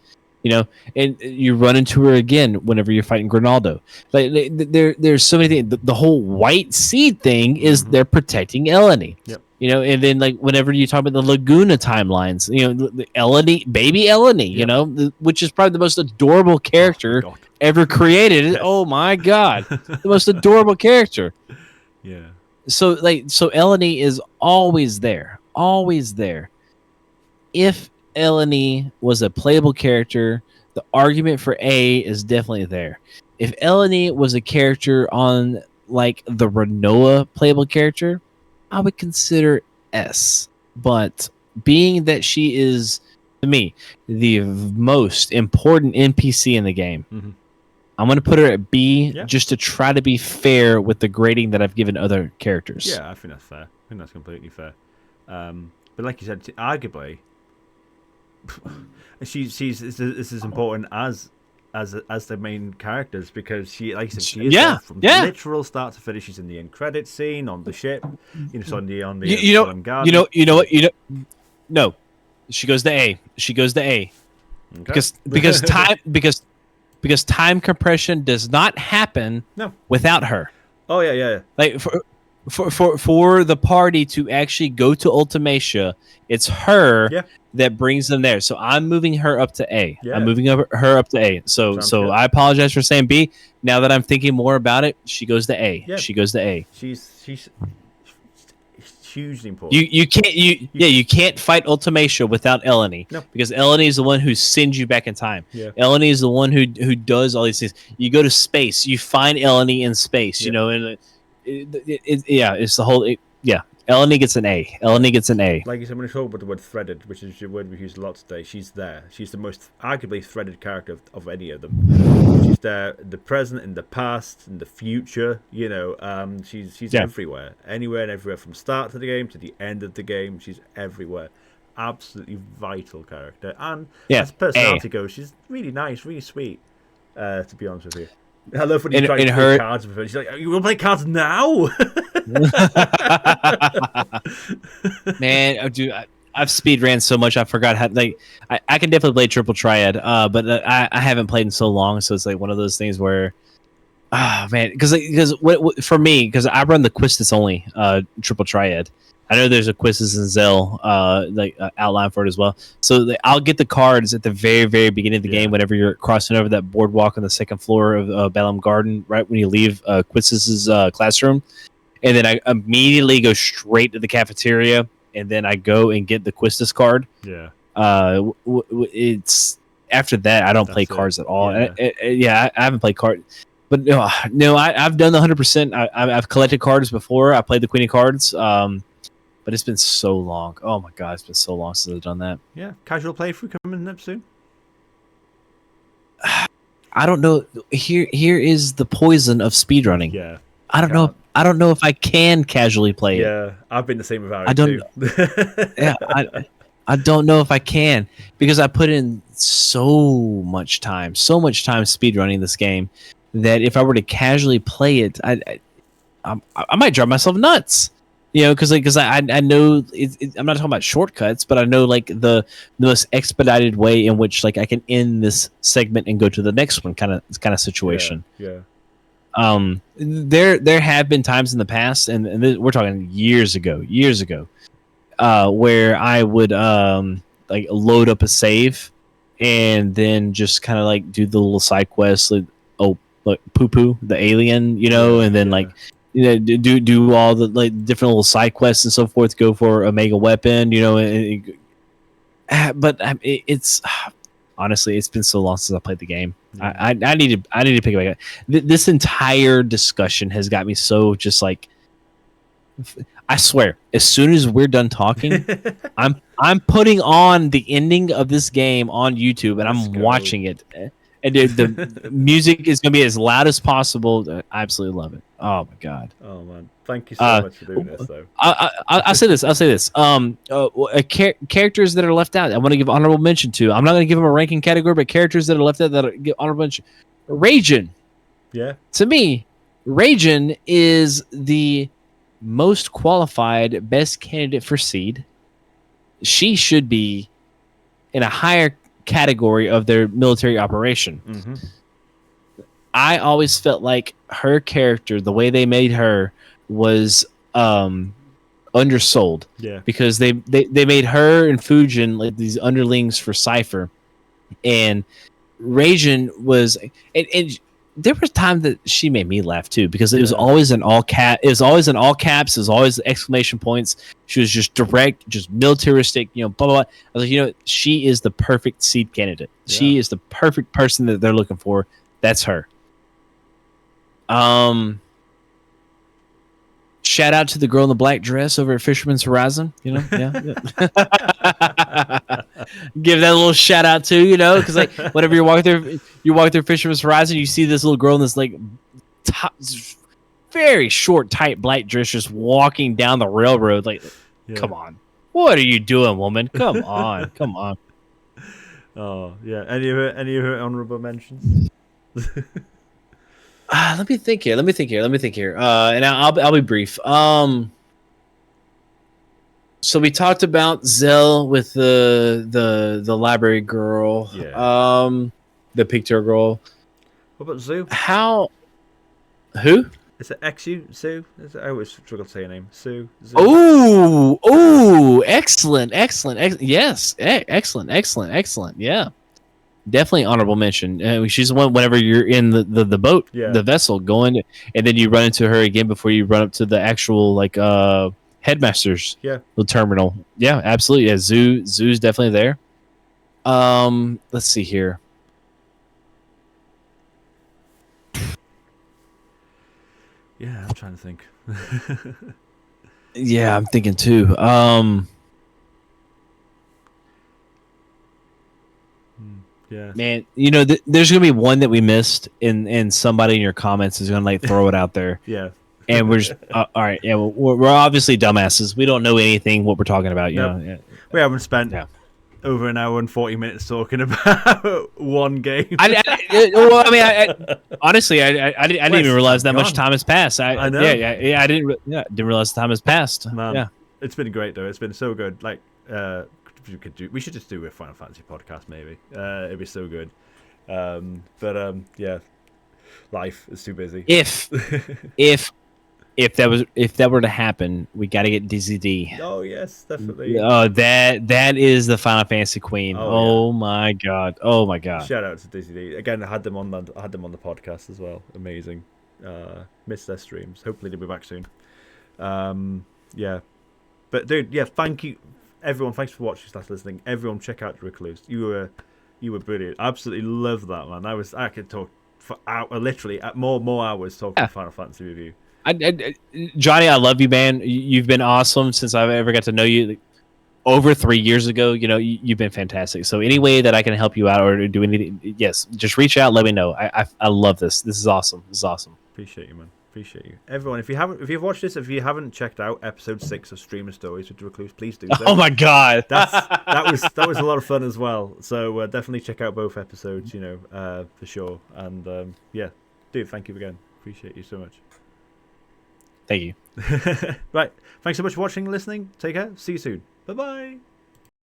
You know, and you run into her again whenever you're fighting Grinaldo. Like there's so many things. The whole white seed thing is they're protecting Eleni. Yep. You know, and then like whenever you talk about the Laguna timelines, you know, the Eleni, baby Eleni, you know, which is probably the most adorable character ever created. Yes. Oh my god, the most adorable character. Yeah. So Eleni is always there, always there. If Eleni was a playable character, the argument for A is definitely there. If Eleni was a character on like the Renoa playable character, I would consider S. But being that she is, to me, the most important NPC in the game, I'm going to put her at B just to try to be fair with the grading that I've given other characters. Yeah, I think that's fair. I think that's completely fair. But like you said, arguably, she's as important as the main characters, because she, like you said, she is there from literal start to finish. She's in the end credit scene on the ship, you know, on the no, she goes to A. Okay. because time compression does not happen without her. Oh yeah. Like for the party to actually go to Ultimacia, it's her that brings them there. So I'm moving her up to A. I'm moving her up to A. So I apologize for saying B. Now that I'm thinking more about it, she goes to A. Yeah. She goes to A. She's hugely important. You can't fight Ultimacia without Eleni. No. Because Eleni is the one who sends you back in time. Yeah. Eleni is the one who does all these things. You go to space, you find Eleni in space, you know, and it's the whole Eleni gets an A. Eleni gets an A. Like you said, when you talk about the word threaded, which is your word we use a lot today, she's there. She's the most arguably threaded character of any of them. She's there in the present, in the past, in the future. You know, she's everywhere, anywhere and everywhere, from start to the game to the end of the game. She's everywhere. Absolutely vital character, and as personality goes, she's really nice, really sweet. To be honest with you. I love when you try to play cards with her. She's like, "You want to play cards now?" Man, dude, I've speed ran so much I forgot how. Like, I can definitely play Triple Triad, but I haven't played in so long, so it's like one of those things where, man, because for me, because I run the Quistis only Triple Triad. I know there's a Quistis and Zell outline for it as well. So I'll get the cards at the very, very beginning of the game whenever you're crossing over that boardwalk on the second floor of Balam Garden, right when you leave Quistis's classroom. And then I immediately go straight to the cafeteria, and then I go and get the Quistis card. Yeah. It's after that, I don't play cards at all. I haven't played cards. But no, I've done the 100%. I've collected cards before. I played the Queen of Cards. But it's been so long. Oh my god, it's been so long since I've done that. Yeah, casual playthrough coming up soon. I don't know. Here is the poison of speedrunning. Yeah, I don't know. I don't know if I can casually play it. Yeah, I've been the same with Harry I don't. too. Yeah, I don't know if I can because I put in so much time speedrunning this game that if I were to casually play it, I might drive myself nuts. You know, because I know I'm not talking about shortcuts, but I know like the most expedited way in which like I can end this segment and go to the next one kind of situation. Yeah. There have been times in the past, and we're talking years ago, where I would like load up a save and then just kind of like do the little side quests, like poo the alien, you know, and then like. You know, do all the like different little side quests and so forth. Go for a mega weapon, you know. But it's honestly, it's been so long since I played the game. I need to pick it back up. This entire discussion has got me so just like. I swear, as soon as we're done talking, I'm putting on the ending of this game on YouTube and I'm watching it. And the music is going to be as loud as possible. I absolutely love it. Oh my god. Oh man, thank you so much for doing this. Though I'll say this. Characters that are left out, I want to give honorable mention to. I'm not going to give them a ranking category, but characters that are left out that are give honorable mention. Raijin. Yeah. To me, Raijin is the most qualified, best candidate for Seed. She should be in a higher category of their military operation. Mm-hmm. I always felt like her character, the way they made her, was undersold. Yeah, because they made her and Fujin like these underlings for Cypher, and Raijin was and there was time that she made me laugh too because it was always in all cap. It was always in all caps. It was always exclamation points. She was just direct, just militaristic. You know, blah blah blah. I was like, you know, she is the perfect Seed candidate. Yeah. She is the perfect person that they're looking for. That's her. Shout out to the girl in the black dress over at Fisherman's Horizon. You know, yeah. Give that a little shout out too. You know, because like whenever you walk through Fisherman's Horizon, you see this little girl in this like very short, tight black dress just walking down the railroad. Like, come on, what are you doing, woman? Come on, come on. Oh yeah. Any of her honorable mentions? Let me think here. And I'll be brief. So we talked about Zell with the library girl. Yeah. The picture girl. What about Zoo? Who? Is it XU? Sue? I always struggle to say her name. Sue. Oh, excellent. Yes, excellent. Yeah. Definitely honorable mention. She's the one whenever you're in the boat, the vessel going, and then you run into her again before you run up to the actual like headmaster's the terminal. Yeah, absolutely. Yeah, Zoo's definitely there. Let's see here. Yeah, I'm trying to think. Yeah, I'm thinking too. Yeah, man, you know, there's gonna be one that we missed, and somebody in your comments is gonna like throw it out there. Yeah, and we're just all right. Yeah, we're obviously dumbasses. We don't know anything what we're talking about. You know, we haven't spent over an hour and 40 minutes talking about one game. Honestly, I didn't even realize that much time has passed. I know. Yeah, I didn't realize the time has passed. Man, yeah, it's been great though. It's been so good. Like, we should just do a Final Fantasy podcast maybe. It'd be so good. Yeah, life is too busy. If that were to happen, we got to get DZD. Oh yes, definitely. Oh, that is the Final Fantasy queen. Oh my god. Shout out to DZD again. I had them on the podcast as well. Amazing. Missed their streams. Hopefully they'll be back soon. Yeah, but dude, thank you everyone. Thanks for watching. Listening. Everyone, check out Recluse. You were You were brilliant. Absolutely love that, man. I could talk for literally more hours talking Final Fantasy with you. Johnny, I love you, man. You've been awesome since I've ever got to know you. Over 3 years ago, you've been fantastic. So any way that I can help you out or do anything, yes, just reach out. Let me know. I love this. This is awesome. This is awesome. Appreciate you, man. Appreciate you, everyone. If you've watched this, if you haven't checked out episode 6 of Streamer Stories with Recluse, please do so. Oh my god, that was a lot of fun as well. So definitely check out both episodes, for sure. And yeah, dude, thank you again. Appreciate you so much. Thank you. Right, thanks so much for watching and listening. Take care. See you soon. Bye bye.